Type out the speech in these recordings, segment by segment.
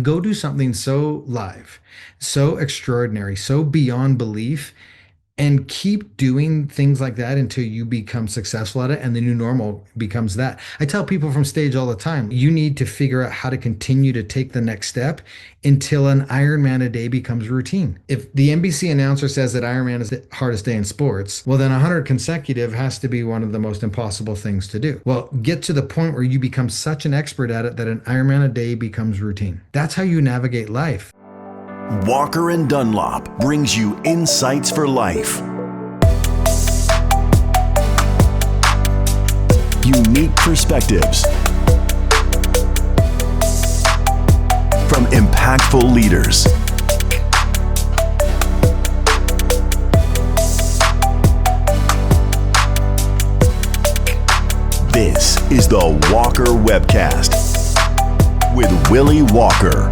Go do something so live, so extraordinary, so beyond belief, and keep doing things like that until you become successful at it and the new normal becomes that. I tell people from stage all the time, you need to figure out how to continue to take the next step until an Ironman a day becomes routine. If the NBC announcer says that Ironman is the hardest day in sports, well, then 100 consecutive has to be one of the most impossible things to do. Well, get to the point where you become such an expert at it that an Ironman a day becomes routine. That's how you navigate life. Walker and Dunlop brings you insights for life. Unique perspectives from impactful leaders. This is the Walker Webcast with Willy Walker.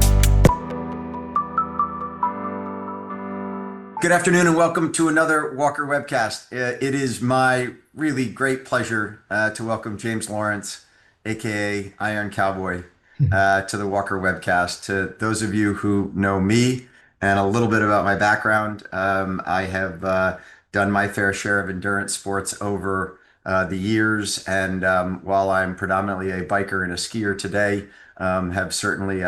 Good afternoon and welcome to another Walker Webcast. It is my really great pleasure to welcome James Lawrence, aka Iron Cowboy, to the Walker Webcast. To those of you who know me and a little bit about my background, I have done my fair share of endurance sports over the years, and while I'm predominantly a biker and a skier today, have certainly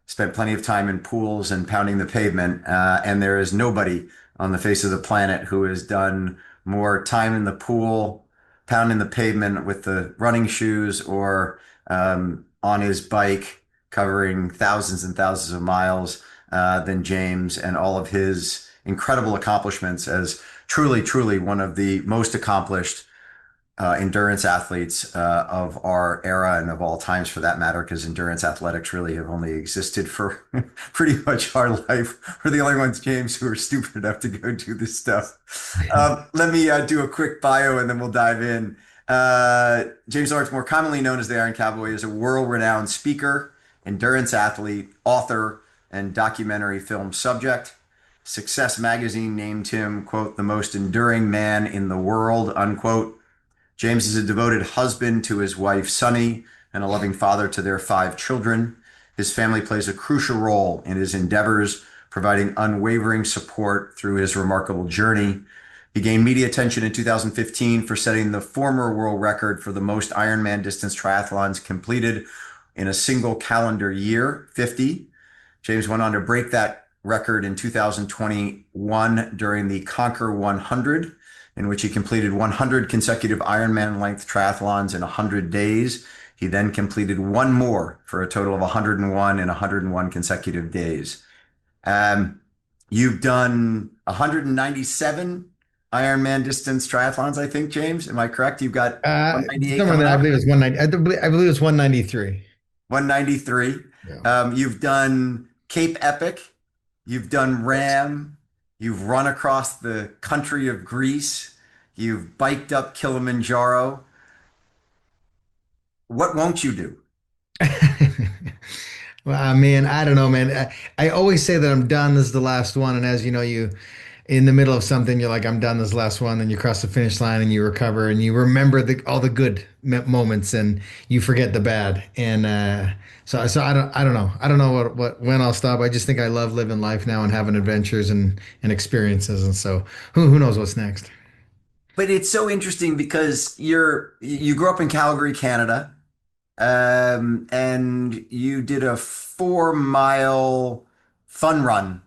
spent plenty of time in pools and pounding the pavement, and there is nobody on the face of the planet who has done more time in the pool, pounding the pavement with the running shoes, or on his bike, covering thousands and thousands of miles than James, and all of his incredible accomplishments as truly, truly one of the most accomplished endurance athletes of our era and of all times for that matter, because endurance athletics really have only existed for pretty much our life. We're the only ones, James, who are stupid enough to go do this stuff. Let me do a quick bio and then we'll dive in. James Lawrence, more commonly known as the Iron Cowboy, is a world-renowned speaker, endurance athlete, author, and documentary film subject. Success Magazine named him, quote, the most enduring man in the world, unquote. James is a devoted husband to his wife, Sunny, and a loving father to their 5 children. His family plays a crucial role in his endeavors, providing unwavering support through his remarkable journey. He gained media attention in 2015 for setting the former world record for the most Ironman distance triathlons completed in a single calendar year, 50. James went on to break that record in 2021 during the Conquer 100, in which he completed 100 consecutive Ironman-length triathlons in 100 days. He then completed one more for a total of 101 in 101 consecutive days. You've done 197 Ironman distance triathlons, I think, James. Am I correct? You've got 198 Somewhere coming there, I up? believe it's 190. I believe it's 193. 193. Yeah. You've done Cape Epic. You've done Ram. You've run across the country of Greece. You've biked up Kilimanjaro. What won't you do? Well, man, I don't know, man. I always say that I'm done. This is the last one. And as you know, you in the middle of something, you're like, I'm done. This is the last one. Then you cross the finish line and you recover and you remember all the good moments and you forget the bad. And so I don't know. I don't know when I'll stop. I just think I love living life now and having adventures and experiences. And so who knows what's next? But it's so interesting because you grew up in Calgary, Canada, and you did a 4-mile fun run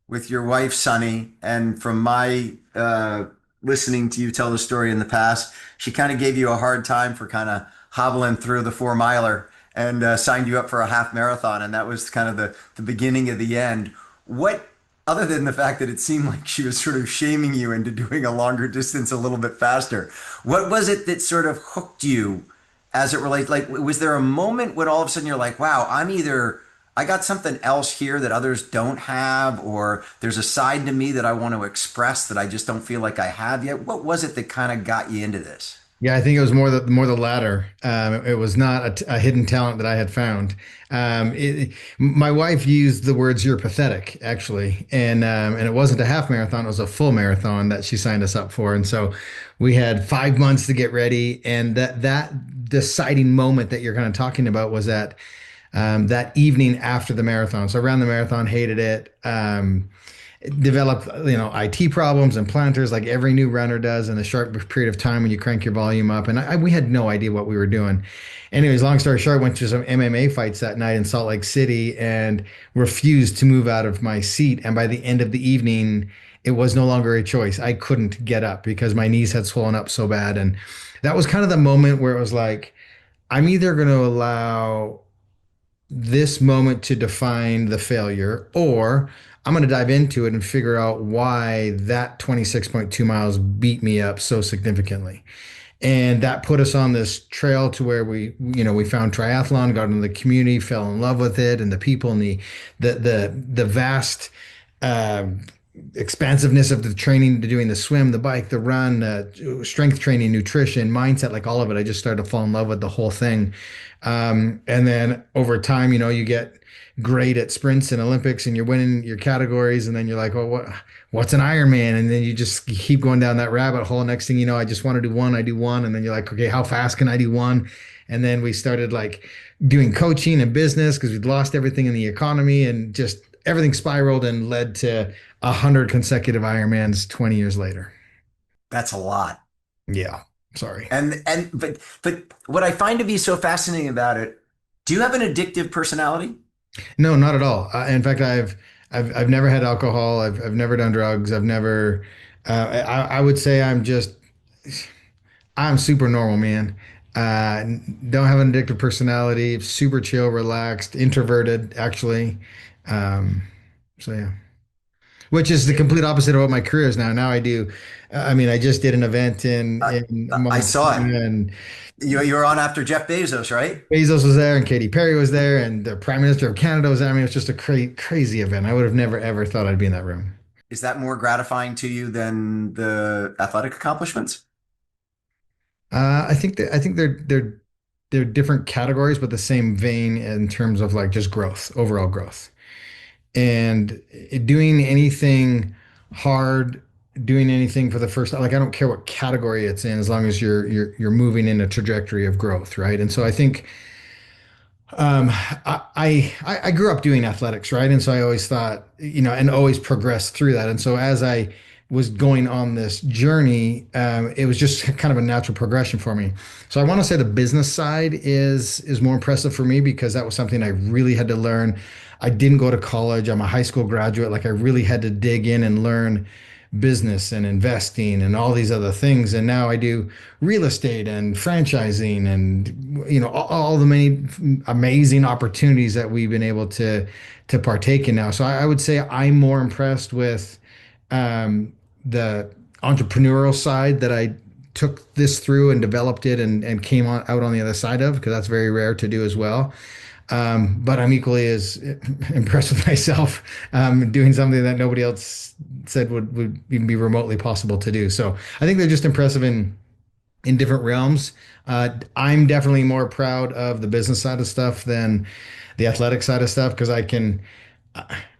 with your wife, Sunny. And from my listening to you tell the story in the past, she kind of gave you a hard time for kind of hobbling through the 4-miler and signed you up for a half marathon. And that was kind of the beginning of the end. What, other than the fact that it seemed like she was sort of shaming you into doing a longer distance a little bit faster, what was it that sort of hooked you as it relates? Like, was there a moment when all of a sudden you're like, wow, I got something else here that others don't have, or there's a side to me that I want to express that I just don't feel like I have yet? What was it that kind of got you into this? Yeah, I think it was more the latter. It was not a hidden talent that I had found. My wife used the words "you're pathetic," actually, and it wasn't a half marathon; it was a full marathon that she signed us up for. And so we had 5 months to get ready, and that deciding moment that you're kind of talking about was that that evening after the marathon. So I ran the marathon, hated it. Developed, IT problems and planters like every new runner does in a short period of time when you crank your volume up. And we had no idea what we were doing. Anyways, long story short, went to some MMA fights that night in Salt Lake City and refused to move out of my seat. And by the end of the evening, it was no longer a choice. I couldn't get up because my knees had swollen up so bad. And that was kind of the moment where it was like, I'm either going to allow this moment to define the failure, or I'm going to dive into it and figure out why that 26.2 miles beat me up so significantly. And that put us on this trail to where we found triathlon, got into the community, fell in love with it, and the people and the vast uh, expansiveness of the training, to doing the swim, the bike, the run, strength training, nutrition, mindset, like all of it. I just started to fall in love with the whole thing. And then over time, you get great at sprints and Olympics and you're winning your categories. And then you're like, well, what's an Ironman? And then you just keep going down that rabbit hole. Next thing you know, I just want to do one, I do one. And then you're like, okay, how fast can I do one? And then we started like doing coaching and business because we'd lost everything in the economy, and just everything spiraled and led to 100 consecutive Ironmans 20 years later. That's a lot. Yeah. Sorry. But what I find to be so fascinating about it, do you have an addictive personality? No, not at all. In fact, I've never had alcohol. I've never done drugs. I've never. I would say I'm super normal, man. Uh, don't have an addictive personality. Super chill, relaxed, introverted, actually. Um, so yeah, which is the complete opposite of what my career is now. Now I do. I mean, I just did an event in I, in I saw it. Montana, and You were on after Jeff Bezos, right? Bezos was there, and Katy Perry was there, and the Prime Minister of Canada was there. I mean, it was just a crazy event. I would have never ever thought I'd be in that room. Is that more gratifying to you than the athletic accomplishments? I think they're different categories, but the same vein in terms of like just growth, overall growth, and doing anything hard, doing anything for the first time. Like I don't care what category it's in, as long as you're moving in a trajectory of growth, right? And so I think I grew up doing athletics, right? And so I always thought, and always progressed through that. And so as I was going on this journey, it was just kind of a natural progression for me. So I want to say the business side is more impressive for me because that was something I really had to learn. I didn't go to college. I'm a high school graduate. Like I really had to dig in and learn business and investing and all these other things. And now I do real estate and franchising and all the many amazing opportunities that we've been able to partake in now. So I would say I'm more impressed with the entrepreneurial side that I took this through and developed it and came out on the other side of, because that's very rare to do as well. But I'm equally as impressed with myself doing something that nobody else said would even be remotely possible to do. So I think they're just impressive in different realms. I'm definitely more proud of the business side of stuff than the athletic side of stuff because I can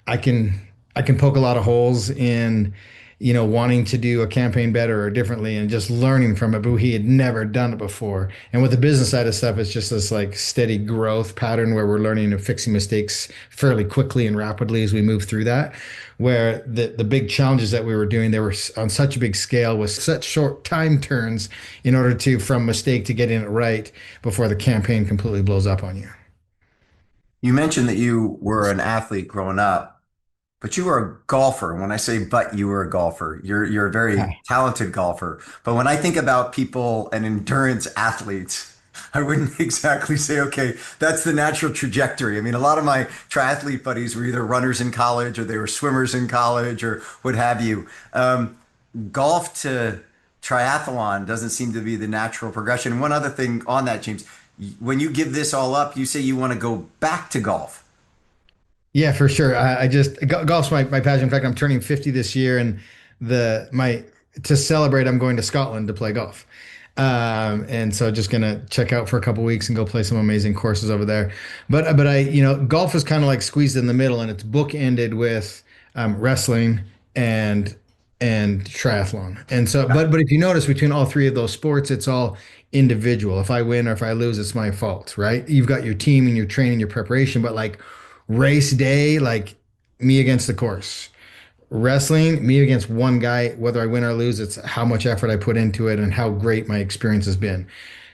I can poke a lot of holes in wanting to do a campaign better or differently and just learning from it, but he had never done it before. And with the business side of stuff, it's just this like steady growth pattern where we're learning and fixing mistakes fairly quickly and rapidly as we move through that. Where the big challenges that we were doing, they were on such a big scale with such short time turns in order to from mistake to getting it right before the campaign completely blows up on you. You mentioned that you were an athlete growing up, but you were a golfer. And when I say but, you were a golfer. You're a very Yeah. talented golfer. But when I think about people and endurance athletes, I wouldn't exactly say, okay, that's the natural trajectory. I mean, a lot of my triathlete buddies were either runners in college or they were swimmers in college or what have you. Golf to triathlon doesn't seem to be the natural progression. And one other thing on that, James, when you give this all up, you say you want to go back to golf. Yeah, for sure. I just golf's my passion. In fact, I'm turning 50 this year, and the my to celebrate, I'm going to Scotland to play golf. And so just gonna check out for a couple weeks and go play some amazing courses over there. But golf is kind of like squeezed in the middle, and it's bookended with wrestling and and triathlon. And so, but if you notice between all three of those sports, it's all individual. If I win or if I lose, it's my fault, right? You've got your team and your training, your preparation, but like race day, like me against the course. Wrestling, me against one guy, whether I win or lose, it's how much effort I put into it and how great my experience has been.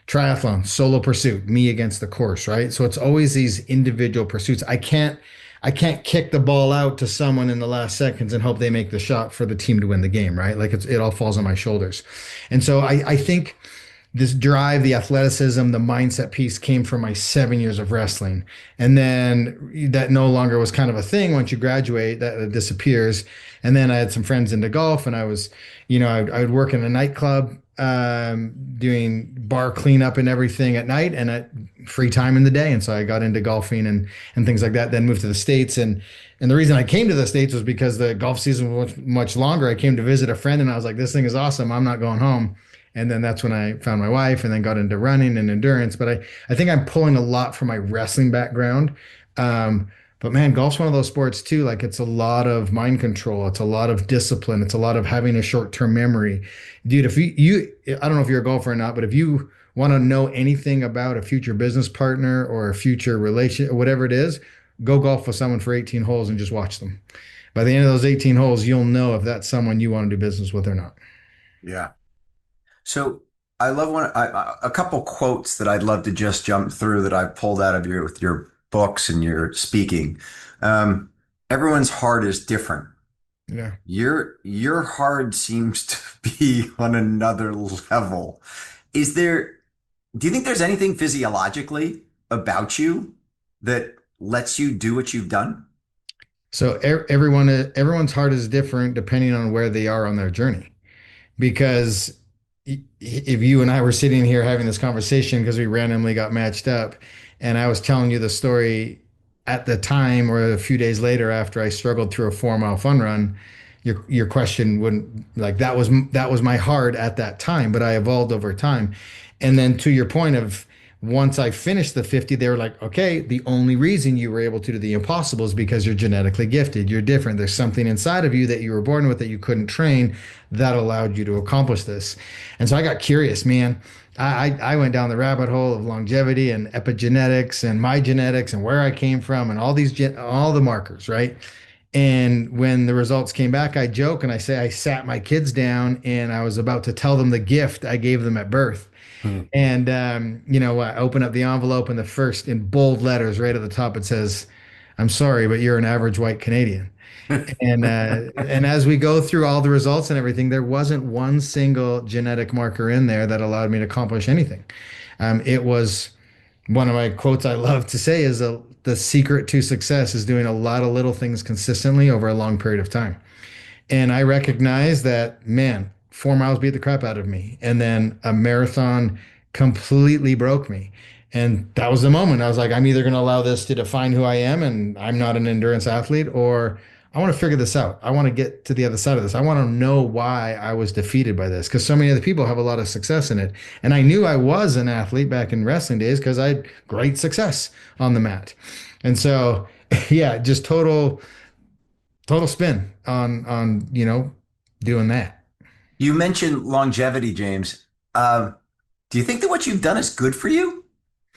Triathlon, solo pursuit, me against the course, right? So it's always these individual pursuits. I can't kick the ball out to someone in the last seconds and hope they make the shot for the team to win the game, right? Like it all falls on my shoulders. And so I think this drive, the athleticism, the mindset piece came from my 7 years of wrestling. And then that no longer was kind of a thing. Once you graduate, that disappears. And then I had some friends into golf, and I was, I would work in a nightclub, doing bar cleanup and everything at night and at free time in the day. And so I got into golfing and things like that, then moved to the States. And the reason I came to the States was because the golf season was much longer. I came to visit a friend and I was like, this thing is awesome. I'm not going home. And then that's when I found my wife and then got into running and endurance. But I think I'm pulling a lot from my wrestling background. But man, golf's one of those sports too. Like it's a lot of mind control. It's a lot of discipline. It's a lot of having a short-term memory. Dude, if I don't know if you're a golfer or not, but if you want to know anything about a future business partner or a future relation, whatever it is, go golf with someone for 18 holes and just watch them. By the end of those 18 holes, you'll know if that's someone you want to do business with or not. Yeah. So I love a couple quotes that I'd love to just jump through that I've pulled out of your books and your speaking. Um, Everyone's heart is different. Yeah. Your heart seems to be on another level. Is there, do you think there's anything physiologically about you that lets you do what you've done? So everyone's heart is different depending on where they are on their journey. Because if you and I were sitting here having this conversation because we randomly got matched up, and I was telling you the story at the time or a few days later after I struggled through a 4 mile fun run, your question wouldn't like that was my heart at that time, but I evolved over time. And then to your point of once I finished the 50, they were like, okay, the only reason you were able to do the impossible is because you're genetically gifted. You're different. There's something inside of you that you were born with that you couldn't train that allowed you to accomplish this. And so I got curious, man. I went down the rabbit hole of longevity and epigenetics and my genetics and where I came from and all the markers, right? And when the results came back, I joke and I say I sat my kids down and I was about to tell them the gift I gave them at birth. Hmm. And I open up the envelope and the first in bold letters right at the top it says, "I'm sorry, but you're an average white Canadian." And as we go through all the results and everything, there wasn't one single genetic marker in there that allowed me to accomplish anything. It was one of my quotes I love to say is the secret to success is doing a lot of little things consistently over a long period of time. And I recognized that, man, 4 miles beat the crap out of me. And then a marathon completely broke me. And that was the moment. I was like, I'm either going to allow this to define who I am, and I'm not an endurance athlete, or I want to figure this out. I want to get to the other side of this. I want to know why I was defeated by this because so many other people have a lot of success in it. And I knew I was an athlete back in wrestling days because I had great success on the mat. And so, yeah, just total spin on doing that. You mentioned longevity, James. Do you think that what you've done is good for you?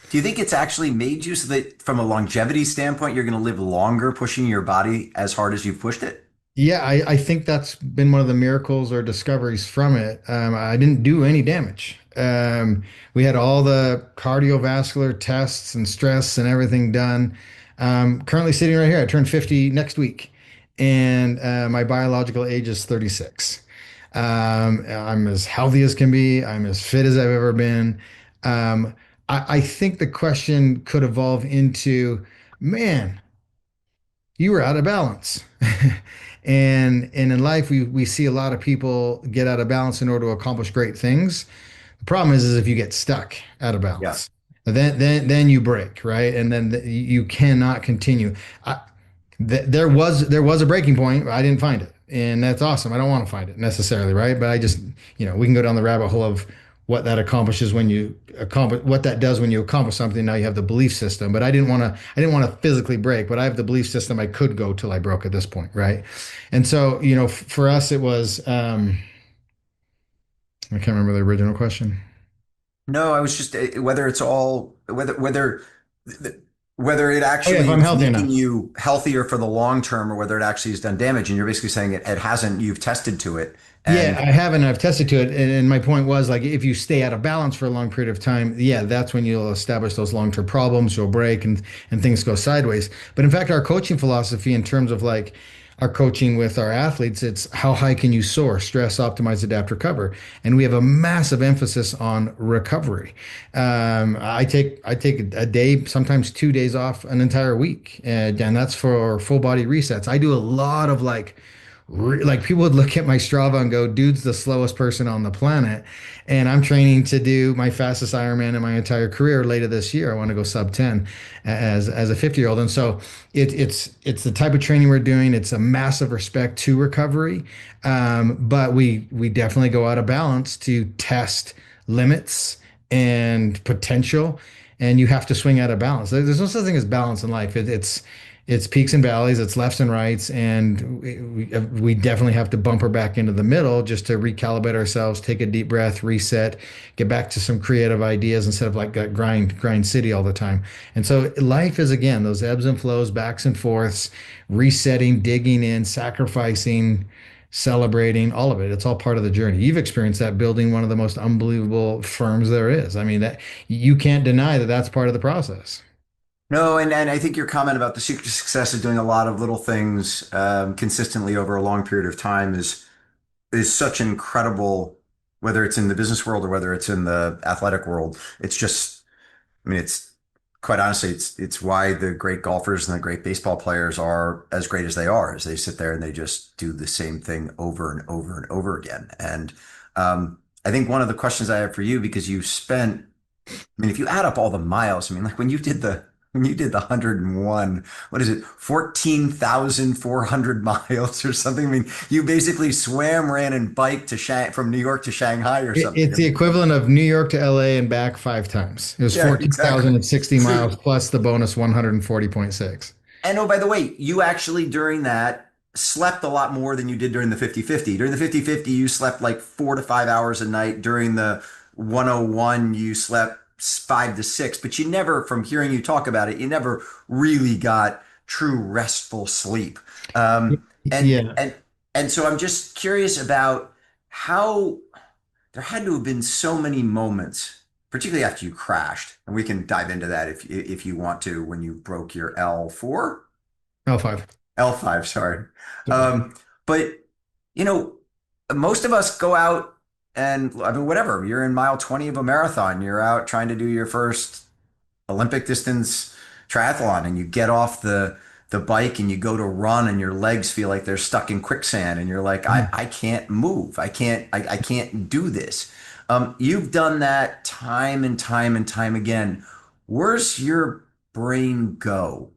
Do you think it's actually made you so that from a longevity standpoint, you're going to live longer pushing your body as hard as you've pushed it? Yeah, I think that's been one of the miracles or discoveries from it. I didn't do any damage. We had all the cardiovascular tests and stress and everything done. Currently sitting right here, I turned 50 next week, and my biological age is 36. I'm as healthy as can be. I'm as fit as I've ever been. I think the question could evolve into, man, you were out of balance. And in life, we see a lot of people get out of balance in order to accomplish great things. The problem is if you get stuck out of Yeah. balance, then you break, right? And then you cannot continue. There was a breaking point. I didn't find it, and that's awesome. I don't want to find it necessarily, right? But I just, we can go down the rabbit hole of what that accomplishes when you accomplish what that does when you accomplish something. Now you have the belief system, but I didn't want to physically break, but I have the belief system I could go till I broke at this point, right? And so, for us, it was I can't remember the original question. No, I was just whether it's all whether it Oh yeah, if actually I'm is healthy making enough. you healthier for the long term, or whether it actually has done damage. And you're basically saying it hasn't. You've tested to it, Yeah, and I haven't. I've tested to it, and my point was like if you stay out of balance for a long period of time, yeah, that's when you'll establish those long-term problems. You'll break and things go sideways. But in fact, our coaching philosophy in terms of like our coaching with our athletes, it's how high can you soar, stress, optimize, adapt, recover, and we have a massive emphasis on recovery. I take a day, sometimes 2 days off an entire week, and that's for full body resets. I do a lot of like people would look at my Strava and go, dude's the slowest person on the planet. And I'm training to do my fastest Ironman in my entire career later this year. I want to go sub 10 as a 50-year-old. And so it's the type of training we're doing. It's a massive respect to recovery. But we definitely go out of balance to test limits and potential. And you have to swing out of balance. There's no such thing as balance in life. It's peaks and valleys, it's lefts and rights, and we definitely have to bumper back into the middle just to recalibrate ourselves, take a deep breath, reset, get back to some creative ideas instead of like that grind city all the time. And so life is again those ebbs and flows, backs and forths, resetting, digging in, sacrificing, celebrating, all of it. It's all part of the journey. You've experienced that building one of the most unbelievable firms there is. I mean, that you can't deny that that's part of the process. no, and I think your comment about the secret to success of doing a lot of little things consistently over a long period of time is such an incredible, whether it's in the business world or whether it's in the athletic world. It's just, I mean, it's quite honestly, it's why the great golfers and the great baseball players are as great as they are, is they sit there and they just do the same thing over and over and over again. And I think one of the questions I have for you, because you spent, I mean, if you add up all the miles, I mean, like when you did the 101, what is it, 14,400 miles or something? I mean, you basically swam, ran, and biked to from New York to Shanghai or something. It's the equivalent of New York to LA and back 5 times. It was Yeah, exactly. 14,060 So, miles plus the bonus 140.6. and oh, by the way, you actually during that slept a lot more than you did during the 50-50. During the 50-50, you slept like 4 to 5 hours a night. During the 101, you slept 5 to 6, but you never, from hearing you talk about it, you never really got true restful sleep. Um, and, Yeah. and, and so I'm just curious about how there had to have been so many moments, particularly after you crashed, and we can dive into that if you want to, when you broke your L4, L5. L5, sorry. Um, but you know, most of us go out and I mean, whatever, you're in mile 20 of a marathon, you're out trying to do your first Olympic distance triathlon, and you get off the bike and you go to run and your legs feel like they're stuck in quicksand and you're like, I can't move. I can't do this. You've done that time and time and time again. Where's your brain go?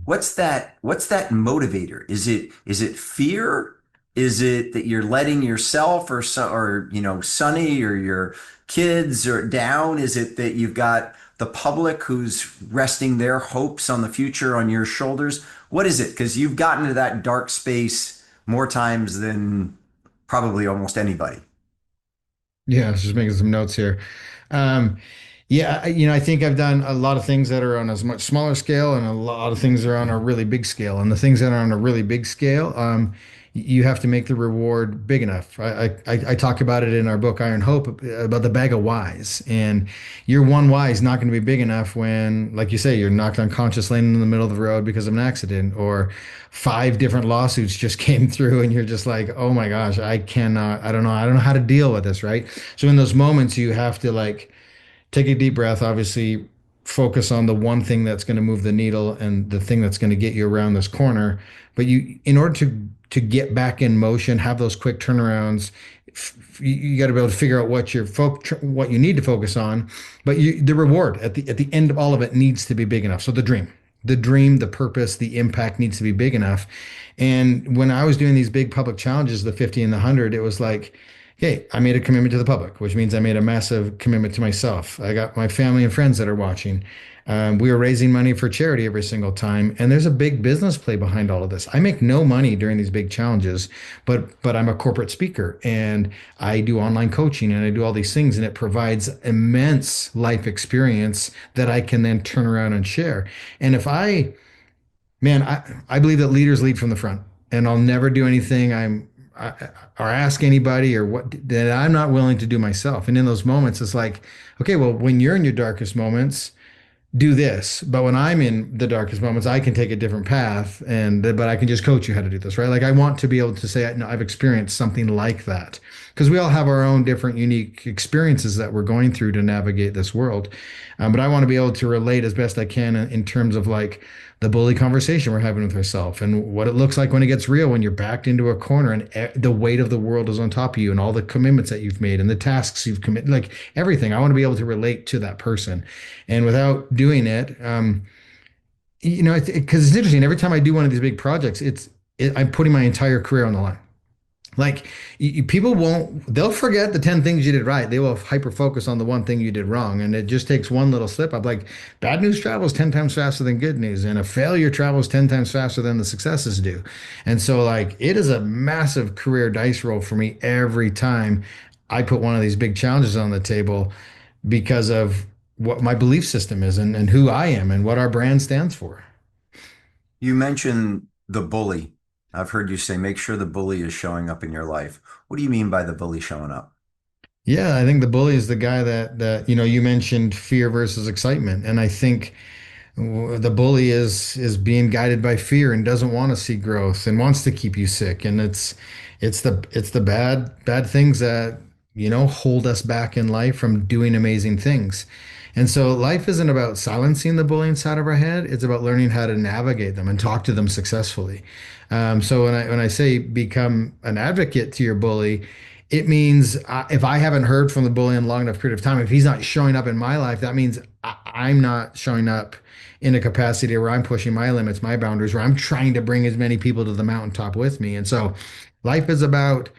What's that motivator? Is it fear? Is it that you're letting yourself or Sonny or your kids or down? Is it that you've got the public who's resting their hopes on the future on your shoulders? What is it? Because you've gotten to that dark space more times than probably almost anybody. Yeah, I was just making some notes here. Um, yeah, I think I've done a lot of things that are on a much smaller scale, and a lot of things that are on a really big scale. And the things that are on a really big scale, you have to make the reward big enough. I talk about it in our book Iron Hope about the bag of whys, and your one why is not going to be big enough when, like you say, you're knocked unconscious laying in the middle of the road because of an accident, or 5 different lawsuits just came through, and you're just like, oh my gosh, I cannot, I don't know how to deal with this, right? So in those moments, you have to like take a deep breath, obviously focus on the one thing that's going to move the needle and the thing that's going to get you around this corner. But in order to get back in motion, have those quick turnarounds, you got to be able to figure out what you need to focus on. But the reward at the end of all of it needs to be big enough. So the dream, the purpose, the impact needs to be big enough. And when I was doing these big public challenges, the 50 and the 100, it was like, okay, I made a commitment to the public, which means I made a massive commitment to myself. I got my family and friends that are watching. We were raising money for charity every single time, and there's a big business play behind all of this. I make no money during these big challenges, but I'm a corporate speaker and I do online coaching and I do all these things, and it provides immense life experience that I can then turn around and share. And if I Man, I believe that leaders lead from the front, and I'll never do anything or ask anybody or what that I'm not willing to do myself. And in those moments, it's like, okay, well, when you're in your darkest moments, do this. But when I'm in the darkest moments, I can take a different path, and but I can just coach you how to do this, right? Like I want to be able to say, no, I've experienced something like that, because we all have our own different unique experiences that we're going through to navigate this world. But I want to be able to relate as best I can in terms of like the bully conversation we're having with ourselves and what it looks like when it gets real, when you're backed into a corner and the weight of the world is on top of you and all the commitments that you've made and the tasks you've committed, like everything. I want to be able to relate to that person. And without doing it, because it's interesting. Every time I do one of these big projects, I'm putting my entire career on the line. Like people they'll forget the 10 things you did right. They will hyper focus on the one thing you did wrong. And it just takes one little slip up. Like bad news travels 10 times faster than good news. And a failure travels 10 times faster than the successes do. And so like it is a massive career dice roll for me every time I put one of these big challenges on the table because of what my belief system is and who I am and what our brand stands for. You mentioned the bully. I've heard you say make sure the bully is showing up in your life. What do you mean by the bully showing up? Yeah, I think the bully is the guy that you mentioned fear versus excitement, and I think the bully is being guided by fear and doesn't want to see growth and wants to keep you sick, and it's the bad things that hold us back in life from doing amazing things. And so life isn't about silencing the bully inside of our head. It's about learning how to navigate them and talk to them successfully. So when I say become an advocate to your bully, it means if I haven't heard from the bully in a long enough period of time, if he's not showing up in my life, that means I'm not showing up in a capacity where I'm pushing my limits, my boundaries, where I'm trying to bring as many people to the mountaintop with me. And so life is about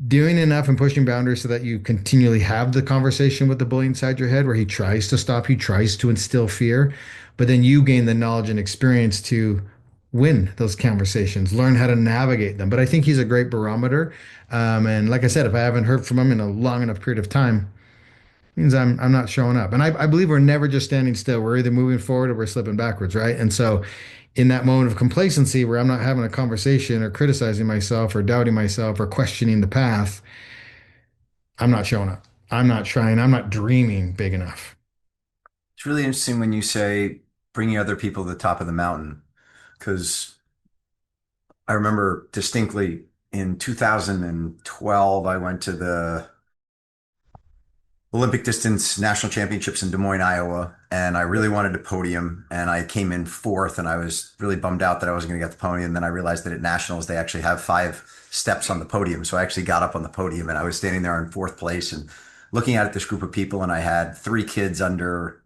doing enough and pushing boundaries so that you continually have the conversation with the bully inside your head where he tries to stop you, tries to instill fear, but then you gain the knowledge and experience to win those conversations, learn how to navigate them. But I think he's a great barometer. And like I said, if I haven't heard from him in a long enough period of time, it means I'm not showing up. And I believe we're never just standing still. We're either moving forward or we're slipping backwards, right? And so in that moment of complacency where I'm not having a conversation or criticizing myself or doubting myself or questioning the path, I'm not showing up. I'm not trying. I'm not dreaming big enough. It's really interesting when you say bringing other people to the top of the mountain, because I remember distinctly in 2012, I went to the Olympic distance national championships in Des Moines, Iowa, and I really wanted to podium, and I came in fourth, and I was really bummed out that I wasn't going to get the podium. And then I realized that at nationals they actually have 5 steps on the podium, so I actually got up on the podium, and I was standing there in fourth place and looking at this group of people, and I had 3 kids under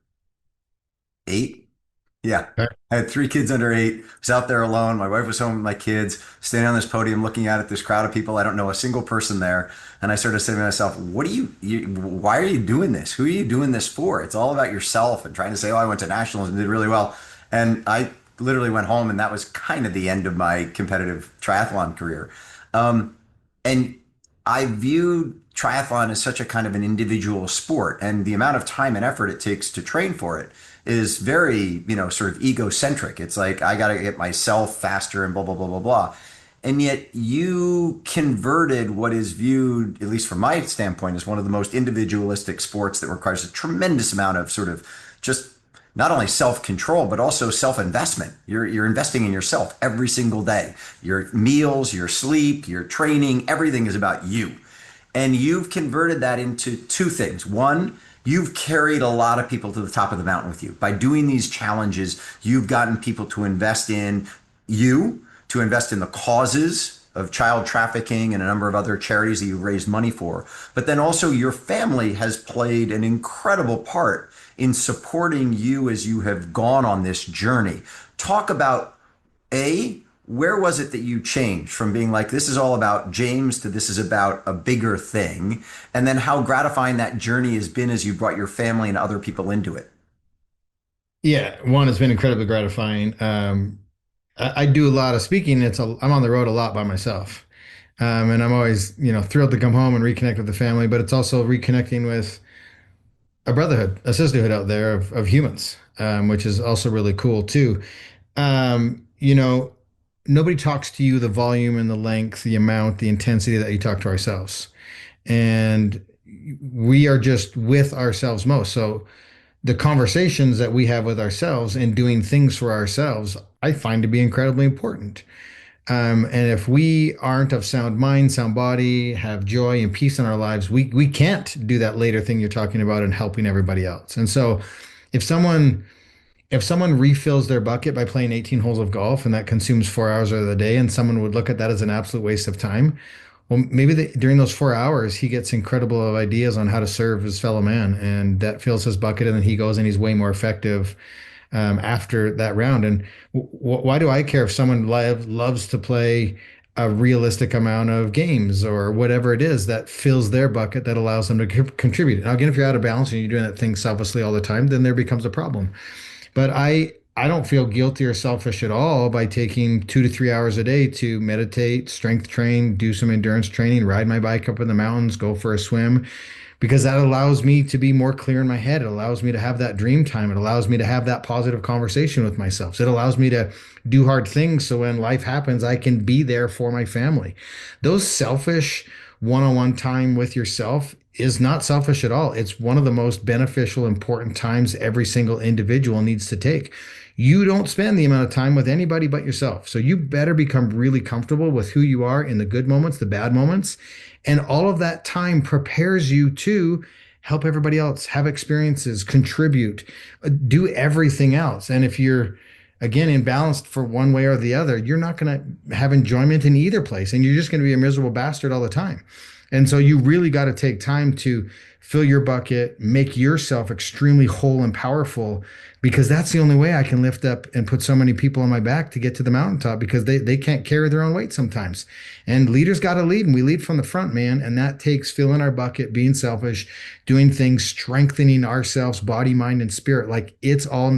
8. Yeah. Okay. I had 3 kids under 8. I was out there alone. My wife was home with my kids, standing on this podium, looking out at this crowd of people. I don't know a single person there. And I started saying to myself, what do why are you doing this? Who are you doing this for? It's all about yourself and trying to say, oh, I went to nationals and did really well. And I literally went home, and that was kind of the end of my competitive triathlon career. And I viewed triathlon as such a kind of an individual sport, and the amount of time and effort it takes to train for it is very, sort of egocentric. It's like I got to get myself faster and blah, blah, blah, blah, blah. And yet you converted what is viewed, at least from my standpoint, as one of the most individualistic sports that requires a tremendous amount of sort of just not only self-control, but also self-investment. You're investing in yourself every single day. Your meals, your sleep, your training, everything is about you. And you've converted that into 2 things. One, you've carried a lot of people to the top of the mountain with you. By doing these challenges, you've gotten people to invest in you, to invest in the causes of child trafficking and a number of other charities that you've raised money for. But then also your family has played an incredible part in supporting you as you have gone on this journey. Talk about where was it that you changed from being like, this is all about James to this is about a bigger thing? And then how gratifying that journey has been as you brought your family and other people into it. Yeah, one has been incredibly gratifying. I do a lot of speaking. I'm on the road a lot by myself. And I'm always, thrilled to come home and reconnect with the family, but it's also reconnecting with a brotherhood, a sisterhood out there of humans, which is also really cool too. Um, you know, Nobody talks to you the volume and the length, the amount, the intensity that you talk to ourselves. And we are just with ourselves most. So the conversations that we have with ourselves and doing things for ourselves, I find to be incredibly important. And if we aren't of sound mind, sound body, have joy and peace in our lives, we can't do that later thing you're talking about and helping everybody else. And so if someone if someone refills their bucket by playing 18 holes of golf and that consumes 4 hours of the day, and someone would look at that as an absolute waste of time, well, maybe during those 4 hours, he gets incredible of ideas on how to serve his fellow man, and that fills his bucket, and then he goes and he's way more effective after that round. And why do I care if someone loves to play a realistic amount of games or whatever it is that fills their bucket that allows them to contribute? Now, again, if you're out of balance and you're doing that thing selflessly all the time, then there becomes a problem. But I don't feel guilty or selfish at all by taking 2 to 3 hours a day to meditate, strength train, do some endurance training, ride my bike up in the mountains, go for a swim, because that allows me to be more clear in my head. It allows me to have that dream time. It allows me to have that positive conversation with myself. It allows me to do hard things so when life happens, I can be there for my family. Those selfish one-on-one time with yourself is not selfish at all. It's one of the most beneficial, important times every single individual needs to take. You don't spend the amount of time with anybody but yourself. So you better become really comfortable with who you are in the good moments, the bad moments, and all of that time prepares you to help everybody else, have experiences, contribute, do everything else. And if you're, again, imbalanced for one way or the other, you're not going to have enjoyment in either place. And you're just going to be a miserable bastard all the time. And so you really got to take time to fill your bucket, make yourself extremely whole and powerful, because that's the only way I can lift up and put so many people on my back to get to the mountaintop because they can't carry their own weight sometimes. And leaders got to lead, and we lead from the front, man. And that takes filling our bucket, being selfish, doing things, strengthening ourselves, body, mind, and spirit. Like it's all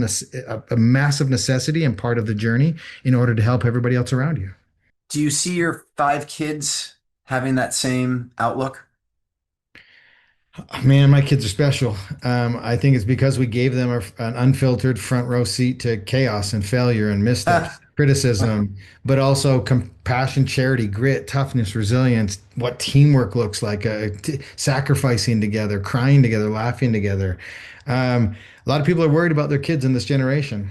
a massive necessity and part of the journey in order to help everybody else around you. Do you see your five kids having that same outlook? Man, my kids are special. I think it's because we gave them an unfiltered front row seat to chaos and failure and missteps, criticism, but also compassion, charity, grit, toughness, resilience, what teamwork looks like, sacrificing together, crying together, laughing together. A lot of people are worried about their kids in this generation.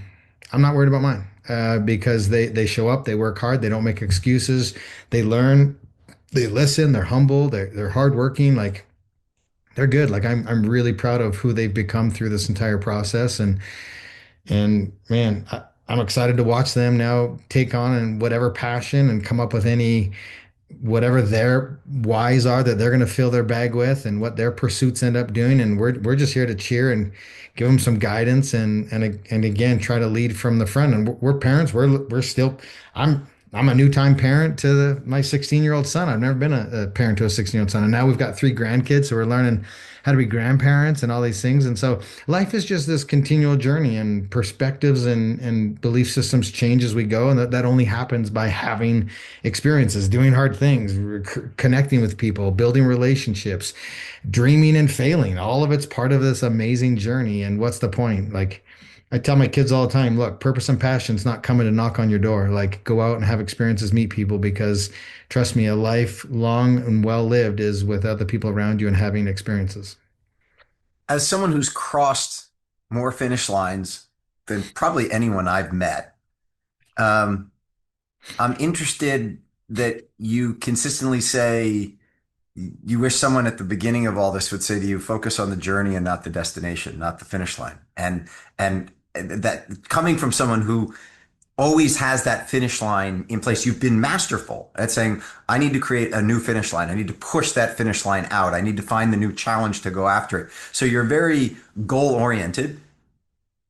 I'm not worried about mine because they show up, they work hard, they don't make excuses, they learn, they listen, they're humble, they're hardworking, like they're good. Like I'm really proud of who they've become through this entire process. And man, I'm excited to watch them now take on and whatever passion and come up with any whatever their whys are that they're going to fill their bag with and what their pursuits end up doing. And we're just here to cheer and give them some guidance and again try to lead from the front. And we're parents. We're still. I'm a new time parent to my 16-year-old son. I've never been a parent to a 16-year-old son, and now we've got three grandkids, so we're learning how to be grandparents and all these things. And so life is just this continual journey, and perspectives and belief systems change as we go, and that only happens by having experiences, doing hard things, connecting with people, building relationships, dreaming and failing. All of it's part of this amazing journey. And what's the point? Like I tell my kids all the time, look, purpose and passion's not coming to knock on your door. Like go out and have experiences, meet people, because trust me, a life long and well lived is with other people around you and having experiences. As someone who's crossed more finish lines than probably anyone I've met, um, I'm interested that you consistently say you wish someone at the beginning of all this would say to you, focus on the journey and not the destination, not the finish line. And that coming from someone who always has that finish line in place. You've been masterful at saying, I need to create a new finish line. I need to push that finish line out. I need to find the new challenge to go after it. So you're very goal oriented.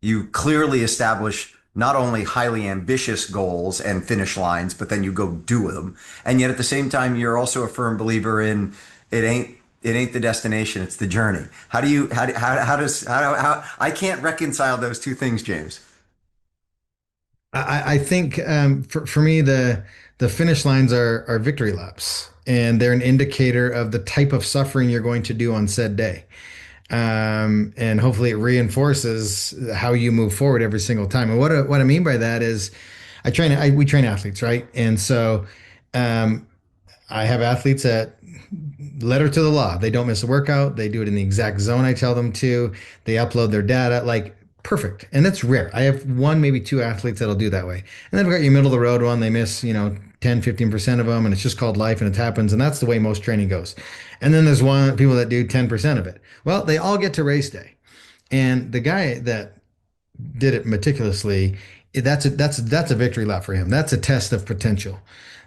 You clearly establish not only highly ambitious goals and finish lines, but then you go do them. And yet at the same time, you're also a firm believer in it ain't it ain't the destination, it's the journey. How do you how does how I can't reconcile those two things, James. I think for me the finish lines are victory laps, and they're an indicator of the type of suffering you're going to do on said day. And hopefully it reinforces how you move forward every single time. And what I mean by that is, we train athletes, right? And so um, I have athletes that letter to the law. They don't miss a workout. They do it in the exact zone I tell them to. They upload their data like perfect. And that's rare. I have one, maybe two athletes that'll do that way. And then I've got your middle of the road one. They miss, 10, 15% of them. And it's just called life and it happens. And that's the way most training goes. And then there's one people that do 10% of it. Well, they all get to race day. And the guy that did it meticulously, that's a victory lap for him. That's a test of potential.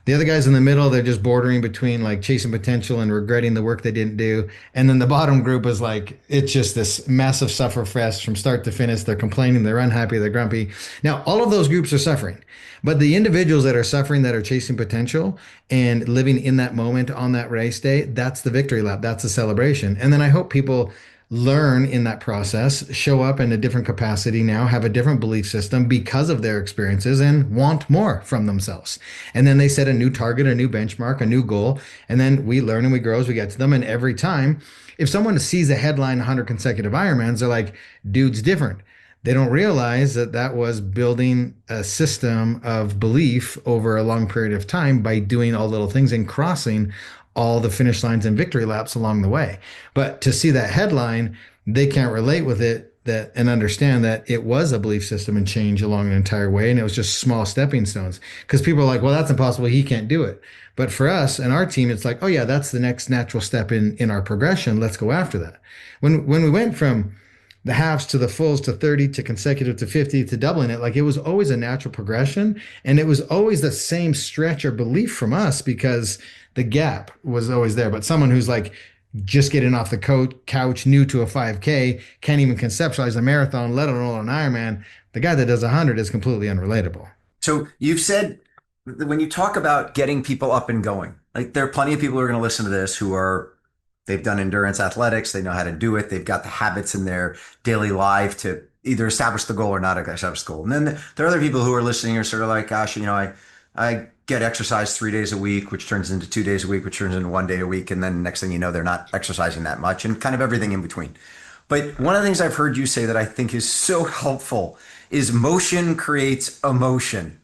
The other guys in the middle, they're just bordering between like chasing potential and regretting the work they didn't do. And then the bottom group is like, it's just this massive suffer fest from start to finish. They're complaining, they're unhappy, they're grumpy. Now, all of those groups are suffering, but the individuals that are suffering, that are chasing potential and living in that moment on that race day, that's the victory lap. That's the celebration. And then I hope people learn in that process, show up in a different capacity now, have a different belief system because of their experiences and want more from themselves. And then they set a new target, a new benchmark, a new goal. And then we learn and we grow as we get to them. And every time, if someone sees a headline 100 consecutive Ironmans, they're like, dude's different. They don't realize that that was building a system of belief over a long period of time by doing all little things and crossing all the finish lines and victory laps along the way. But to see that headline, they can't relate with it that and understand that it was a belief system and change along an entire way. And it was just small stepping stones. Because people are like, well, that's impossible. He can't do it. But for us and our team, it's like, oh yeah, that's the next natural step in our progression. Let's go after that. When we went from the halves to the fulls to 30 to consecutive to 50 to doubling it, like it was always a natural progression. And it was always the same stretch or belief from us because the gap was always there. But someone who's like just getting off the couch, new to a 5K, can't even conceptualize a marathon, let alone an Ironman. The guy that does 100 is completely unrelatable. So you've said when you talk about getting people up and going, like there are plenty of people who are going to listen to this who are they've done endurance athletics, they know how to do it, they've got the habits in their daily life to either establish the goal or not establish the goal. And then there are other people who are listening who are sort of like, gosh, I get exercise 3 days a week, which turns into 2 days a week, which turns into 1 day a week. And then next thing you know, they're not exercising that much and kind of everything in between. But one of the things I've heard you say that I think is so helpful is motion creates emotion.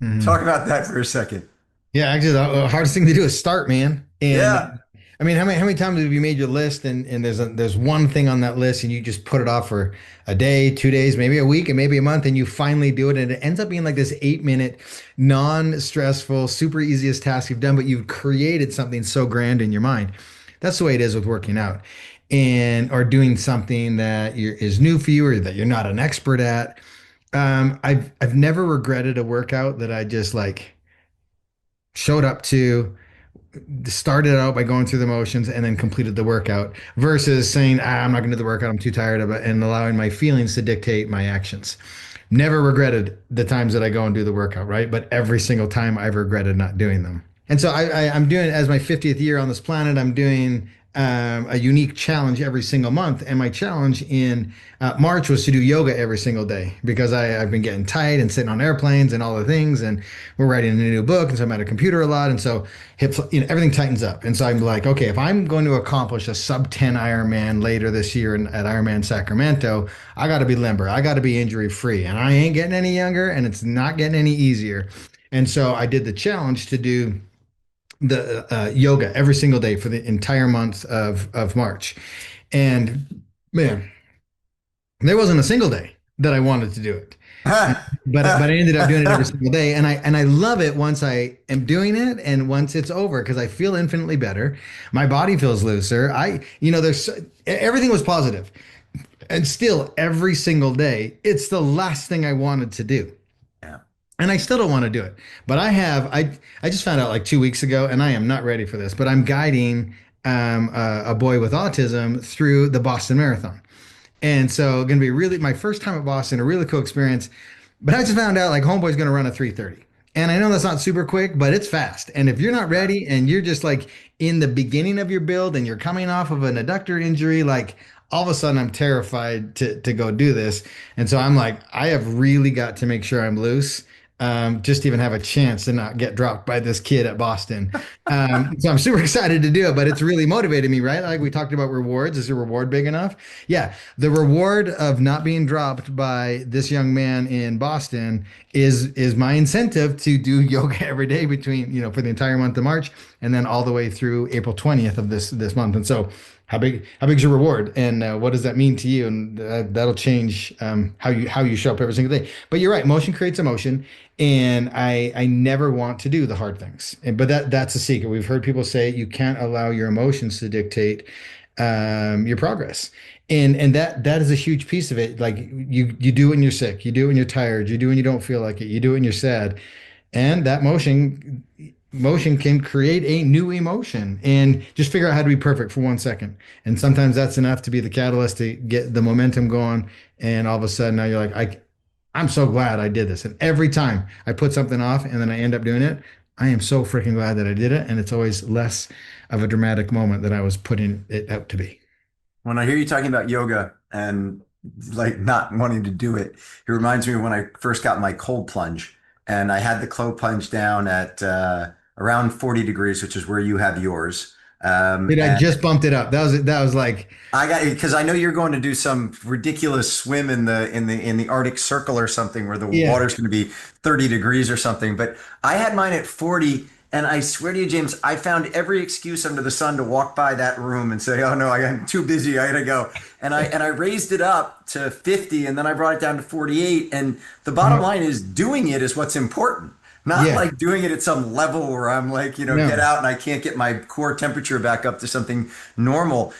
Talk Mhm. about that for a second. Yeah, actually, the hardest thing to do is start, man. Yeah. And I mean, how many times have you made your list and there's one thing on that list and you just put it off for a day, 2 days, maybe a week, and maybe a month, and you finally do it, and it ends up being like this 8 minute, non-stressful, super easiest task you've done, but you've created something so grand in your mind. That's the way it is with working out, and or doing something that is new for you or that you're not an expert at. I've never regretted a workout that I just like showed up to, started out by going through the motions and then completed the workout versus saying, I'm not going to do the workout, I'm too tired of it, and allowing my feelings to dictate my actions. Never regretted the times that I go and do the workout, right? But every single time I've regretted not doing them. And so I'm doing, as my 50th year on this planet, I'm doing a unique challenge every single month. And my challenge in March was to do yoga every single day because I've been getting tight and sitting on airplanes and all the things. And we're writing a new book. And so I'm at a computer a lot. And so everything tightens up. And so I'm like, okay, if I'm going to accomplish a sub 10 Ironman later this year at Ironman Sacramento, I got to be limber. I got to be injury free. And I ain't getting any younger and it's not getting any easier. And so I did the challenge to do the yoga every single day for the entire month of March. And man, there wasn't a single day that I wanted to do it. But I ended up doing it every single day, and I love it once I am doing it and once it's over because I feel infinitely better. My body feels looser. There's everything was positive, and still every single day, it's the last thing I wanted to do. Yeah. And I still don't want to do it. But I just found out like 2 weeks ago, and I am not ready for this, but I'm guiding a boy with autism through the Boston Marathon. And so going to be really my first time at Boston, a really cool experience. But I just found out like homeboy's going to run a 3:30. And I know that's not super quick, but it's fast. And if you're not Yeah. ready and you're just like in the beginning of your build and you're coming off of an adductor injury, like all of a sudden I'm terrified to go do this. And so I'm like, I have really got to make sure I'm loose, just to even have a chance to not get dropped by this kid at Boston. So I'm super excited to do it, but it's really motivated me, right? Like we talked about rewards. Is the reward big enough? Yeah. The reward of not being dropped by this young man in Boston is my incentive to do yoga every day between, for the entire month of March and then all the way through April 20th of this month. And so how big is your reward and what does that mean to you? And that'll change how you show up every single day. But you're right, motion creates emotion. And I never want to do the hard things. But that's a secret. We've heard people say you can't allow your emotions to dictate your progress. And that is a huge piece of it. Like you do when you're sick, you do when you're tired, you do when you don't feel like it, you do when you're sad. And that motion can create a new emotion. And just figure out how to be perfect for 1 second. And sometimes that's enough to be the catalyst to get the momentum going. And all of a sudden now you're like, I'm so glad I did this. And every time I put something off and then I end up doing it, I am so freaking glad that I did it. And it's always less of a dramatic moment than I was putting it out to be. When I hear you talking about yoga and like not wanting to do it, it reminds me of when I first got my cold plunge and I had the cold plunge down at around 40 degrees, which is where you have yours. Dude, I And just bumped it up. That was like, I got because I know you're going to do some ridiculous swim in the Arctic Circle or something where the yeah. water's going to be 30 degrees or something. But I had mine at 40, and I swear to you, James, I found every excuse under the sun to walk by that room and say, "Oh no, I'm too busy. I gotta go." And I raised it up to 50, and then I brought it down to 48. And the bottom Uh-huh. line is doing it is what's important. Not Yeah. like doing it at some level where I'm like, get No. out and I can't get my core temperature back up to something normal.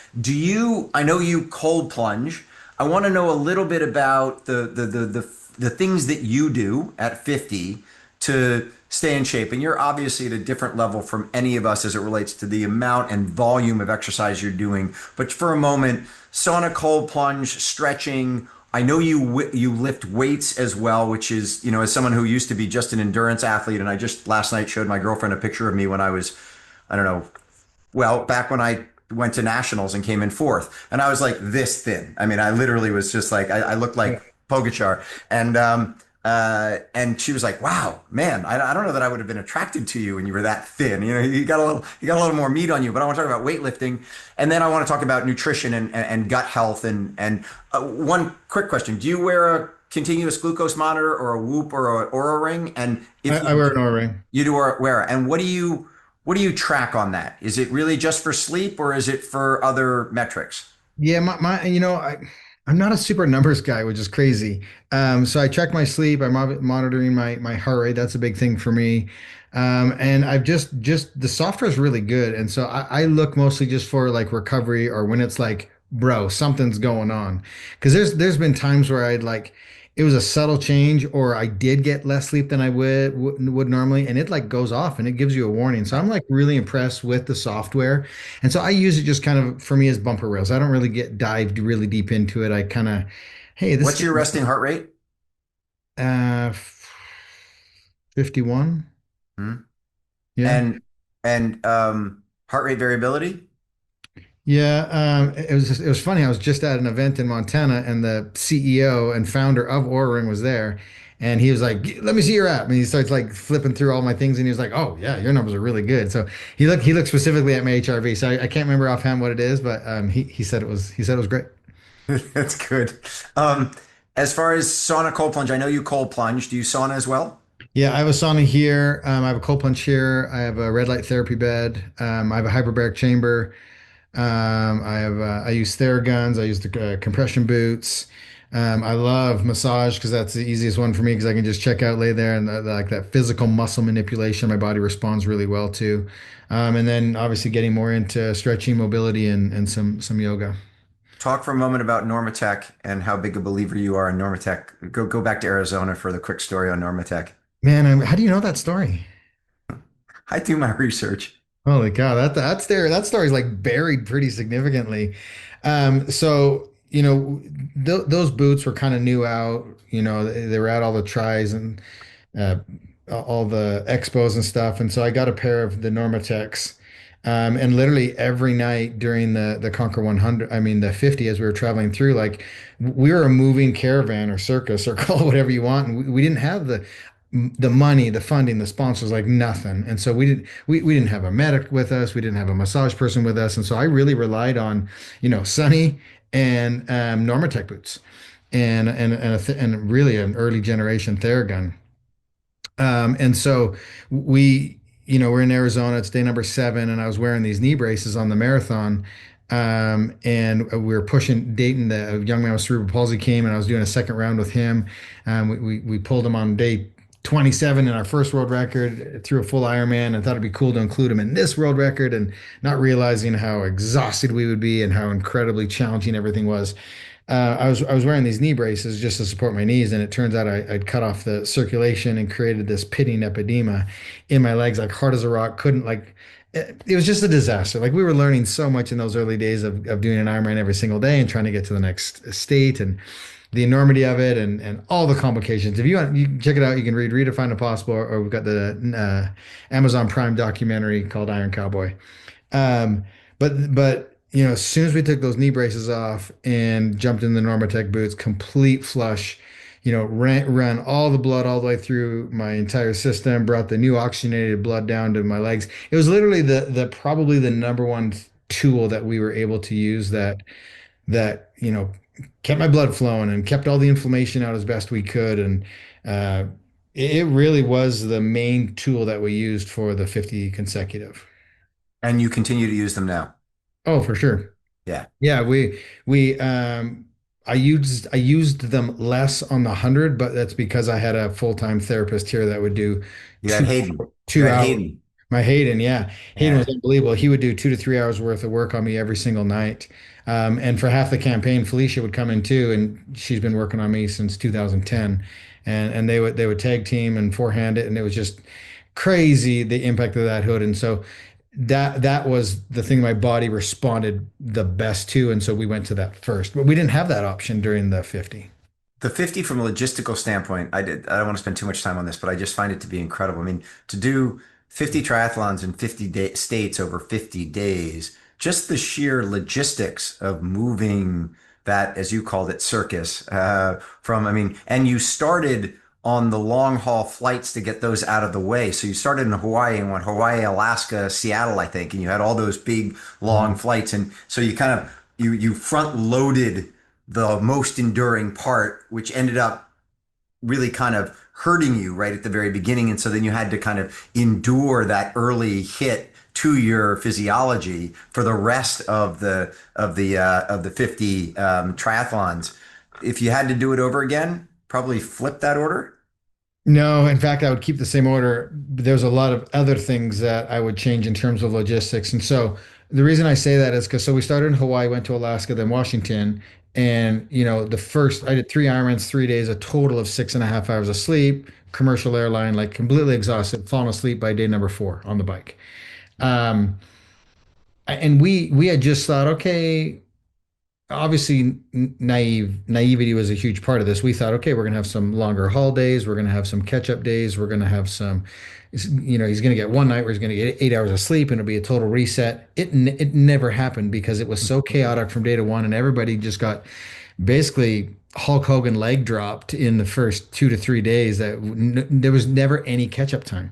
I know you cold plunge. I want to know a little bit about the things that you do at 50 to stay in shape. And you're obviously at a different level from any of us as it relates to the amount and volume of exercise you're doing. But for a moment, sauna, cold plunge, stretching. I know you lift weights as well, which is, as someone who used to be just an endurance athlete, and I just last night showed my girlfriend a picture of me when I was, I don't know, well, back when I went to nationals and came in fourth, and I was like this thin. I mean, I literally was just like I looked Yeah. like Pogachar, and she was like, "Wow, man, I don't know that I would have been attracted to you when you were that thin. You got a little more meat on you." But I want to talk about weightlifting, and then I want to talk about nutrition and gut health. And one quick question: do you wear a continuous glucose monitor or a Whoop or a Aura ring? And I, if you I wear an Oura ring. you do wear it, and what do you track on that? Is it really just for sleep or is it for other metrics? Yeah, I'm not a super numbers guy, which is crazy. So I check my sleep. I'm monitoring my heart rate. That's a big thing for me. And I've just the software is really good. And so I look mostly just for like recovery or when it's like, bro, something's going on. Because there's been times where I'd like it was a subtle change or I did get less sleep than I would normally, and it like goes off and it gives you a warning. So I'm like really impressed with the software. And so I use it just kind of for me as bumper rails. I don't really get dived really deep into it. I kind of, hey, this What's is your resting heart rate? 51. Hmm? Yeah. And heart rate variability? Yeah, it was funny. I was just at an event in Montana, and the CEO and founder of Oura Ring was there, and he was like, "Let me see your app." And he starts like flipping through all my things, and he was like, "Oh yeah, your numbers are really good." So he looked specifically at my HRV. So I can't remember offhand what it is, but he said it was great. That's good. Um, as far as sauna cold plunge, I know you cold plunge. Do you sauna as well? Yeah, I have a sauna here. I have a cold plunge here. I have a red light therapy bed. I have a hyperbaric chamber. I use Theraguns. I use the compression boots. I love massage because that's the easiest one for me because I can just check out, lay there, and like that physical muscle manipulation, my body responds really well to. And then obviously getting more into stretching, mobility, and some yoga. Talk for a moment about Normatec and how big a believer you are in Normatec. Go back to Arizona for the quick story on Normatec. Man, how do you know that story? I do my research. Holy cow, that story's like buried pretty significantly. So those boots were kind of new out. They were at all the tries and uh, all the expos and stuff. And so I got a pair of the Normatecs. And literally every night during the Conquer 100, I mean the 50, as we were traveling through, like we were a moving caravan or circus or call it whatever you want. And we didn't have the money, the funding, the sponsors, like nothing. And so we didn't have a medic with us. We didn't have a massage person with us. And so I really relied on, Sunny and Normatec boots and really an early generation Theragun. And so we're in Arizona. It's day number 7, and I was wearing these knee braces on the marathon. And we were pushing Dayton. The young man with cerebral palsy came, and I was doing a second round with him. We pulled him on day 27 in our first world record through a full Ironman, and thought it'd be cool to include him in this world record, and not realizing how exhausted we would be and how incredibly challenging everything was. I was wearing these knee braces just to support my knees, and it turns out I'd cut off the circulation and created this pitting edema in my legs, like hard as a rock. Couldn't like it was just a disaster. Like we were learning so much in those early days of doing an Ironman every single day and trying to get to the next state and the enormity of it and all the complications. If you want, you can check it out. You can read Redefine the Possible, or we've got the Amazon Prime documentary called Iron Cowboy. Um, but as soon as we took those knee braces off and jumped in the Normatec boots, complete flush, ran all the blood all the way through my entire system, brought the new oxygenated blood down to my legs. It was literally the probably the number one tool that we were able to use that kept my blood flowing and kept all the inflammation out as best we could. And uh, it really was the main tool that we used for the 50 consecutive. And you continue to use them now. Oh, for sure. Yeah. Yeah, we I used them less on the 100, but that's because I had a full-time therapist here that would do You had two Hayden. You two had hours. Hayden. My Hayden, yeah. Hayden was Yeah. unbelievable. He would do 2 to 3 hours worth of work on me every single night. And for half the campaign, Felicia would come in too, and she's been working on me since 2010. And they would tag team and forehand it, and it was just crazy the impact of that hood. And so that was the thing my body responded the best to, and so we went to that first. But we didn't have that option during the 50. The 50 from a logistical standpoint, I don't want to spend too much time on this, but I just find it to be incredible. I mean, to do 50 triathlons in 50 states over 50 days, just the sheer logistics of moving that, as you called it, circus, I mean, and you started on the long haul flights to get those out of the way. So you started in Hawaii and went Hawaii, Alaska, Seattle, I think, and you had all those big long flights. And so you kind of, you front loaded the most enduring part, which ended up really kind of hurting you right at the very beginning. And so then you had to kind of endure that early hit to your physiology for the rest of the 50 triathlons. If you had to do it over again, probably flip that order. No, in fact, I would keep the same order. There's a lot of other things that I would change in terms of logistics. And so the reason I say that is because we started in Hawaii, went to Alaska, then Washington. And, I did 3 Ironmans, 3 days, a total of 6.5 hours of sleep, commercial airline, like completely exhausted, falling asleep by day number 4 on the bike. Um, and we had just thought, okay, obviously naivety was a huge part of this. We thought, okay, we're gonna have some longer haul days, we're gonna have some catch up days, we're gonna have some, he's gonna get one night where he's gonna get 8 hours of sleep, and it'll be a total reset. It never happened because it was so chaotic from day to one, and everybody just got basically Hulk Hogan leg dropped in the first 2 to 3 days that there was never any catch up time.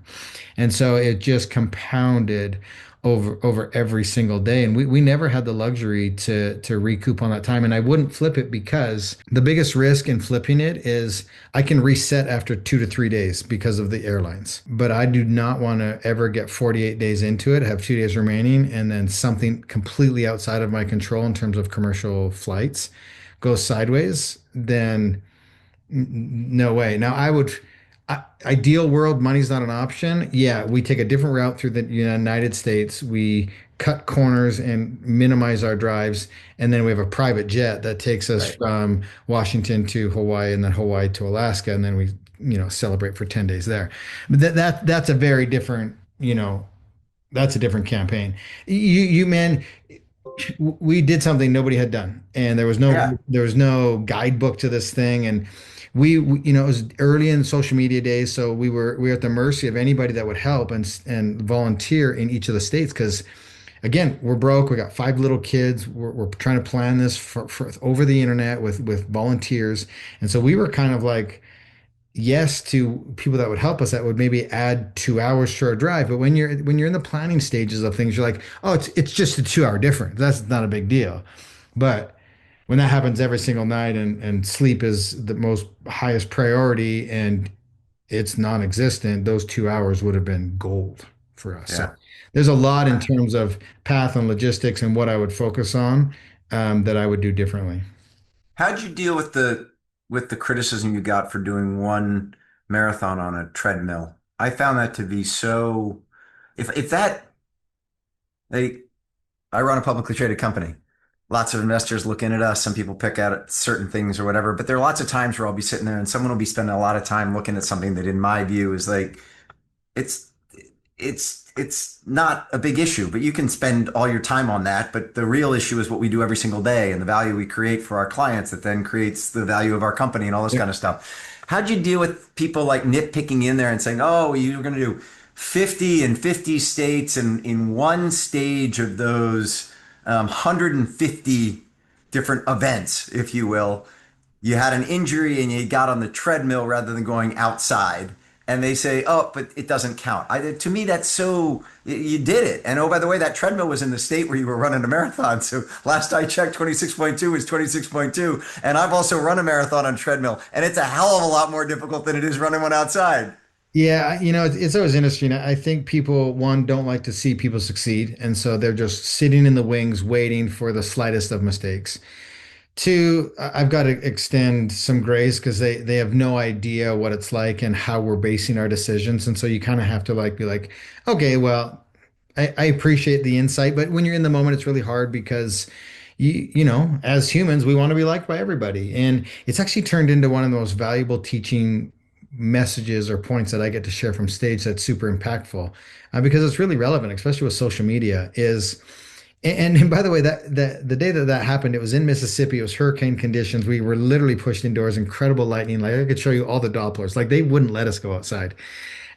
And so it just compounded over every single day. And we never had the luxury to recoup on that time. And I wouldn't flip it because the biggest risk in flipping it is I can reset after 2 to 3 days because of the airlines. But I do not want to ever get 48 days into it, have 2 days remaining, and then something completely outside of my control in terms of commercial flights goes sideways, then no way. Now, ideal world, money's not an option. Yeah, we take a different route through the United States. We cut corners and minimize our drives. And then we have a private jet that takes us Right. from Washington to Hawaii and then Hawaii to Alaska. And then we, celebrate for 10 days there. But that's a very different, that's a different campaign. Man, we did something nobody had done, and there was no Yeah. there was no guidebook to this thing, and it was early in social media days, so we were at the mercy of anybody that would help and volunteer in each of the states because again, we're broke. We got five little kids. We're trying to plan this for over the internet with volunteers, and so we were kind of like yes to people that would help us that would maybe add 2 hours to our drive. But when you're in the planning stages of things, you're like, oh, it's just a 2 hour difference. That's not a big deal. But when that happens every single night and sleep is the most highest priority and it's non-existent, those 2 hours would have been gold for us. So Yeah. there's a lot in terms of path and logistics and what I would focus on that I would do differently. How'd you deal with the criticism you got for doing one marathon on a treadmill? I found that to be so if that they I run a publicly traded company. Lots of investors looking at us. Some people pick at certain things or whatever, but there are lots of times where I'll be sitting there and someone will be spending a lot of time looking at something that in my view is like it's it's not a big issue, but you can spend all your time on that. But the real issue is what we do every single day and the value we create for our clients that then creates the value of our company and all this Yeah. kind of stuff. How'd you deal with people like nitpicking in there and saying, oh, you're going to do 50 and 50 states and in one stage of those 150 different events, if you will, you had an injury and you got on the treadmill rather than going outside. And they say, oh, but it doesn't count. To me, that's so, you did it. And oh, by the way, that treadmill was in the state where you were running a marathon. So last I checked, 26.2 is 26.2. And I've also run a marathon on treadmill. And it's a hell of a lot more difficult than it is running one outside. Yeah, it's always interesting. I think people, one, don't like to see people succeed. And so they're just sitting in the wings waiting for the slightest of mistakes. Two, I've got to extend some grace because they have no idea what it's like and how we're basing our decisions. And so you kind of have to like be like, okay, well, I appreciate the insight, but when you're in the moment, it's really hard because as humans, we want to be liked by everybody. And it's actually turned into one of the most valuable teaching messages or points that I get to share from stage that's super impactful because it's really relevant, especially with social media, is and by the way, that the day that that happened, it was in Mississippi. It was hurricane conditions. We were literally pushed indoors, incredible lightning. Like I could show you all the Dopplers. Like they wouldn't let us go outside.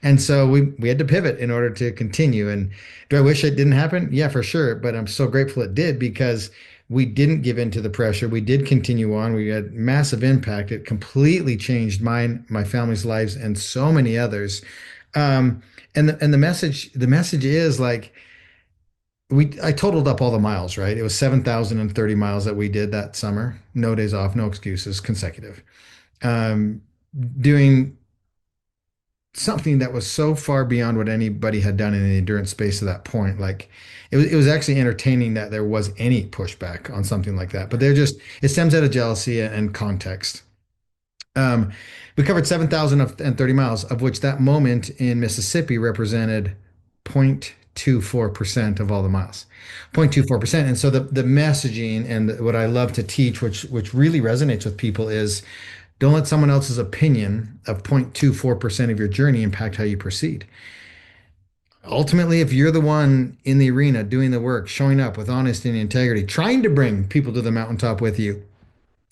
And so we had to pivot in order to continue. And do I wish it didn't happen? Yeah, for sure. But I'm so grateful it did because we didn't give in to the pressure. We did continue on. We had massive impact. It completely changed mine, my family's lives, and so many others. And the message is like I totaled up all the miles, right? It was 7,030 miles that we did that summer. No days off, no excuses, consecutive. Um, doing something that was so far beyond what anybody had done in the endurance space to that point. Like it was actually entertaining that there was any pushback on something like that. But it stems out of jealousy and context. Um, we covered 7,030 miles, of which that moment in Mississippi represented 0.24% of all the miles. 0.24%. And so the messaging and what I love to teach, which really resonates with people, is don't let someone else's opinion of 0.24% of your journey impact how you proceed. Ultimately, if you're the one in the arena doing the work, showing up with honesty and integrity, trying to bring people to the mountaintop with you,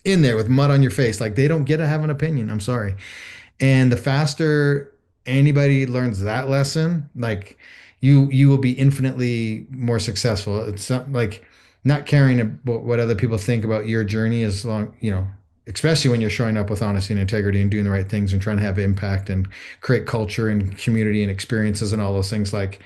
in there with mud on your face, like they don't get to have an opinion. I'm sorry. And the faster anybody learns that lesson, like you will be infinitely more successful. It's not like not caring about what other people think about your journey as long, especially when you're showing up with honesty and integrity and doing the right things and trying to have impact and create culture and community and experiences and all those things. Like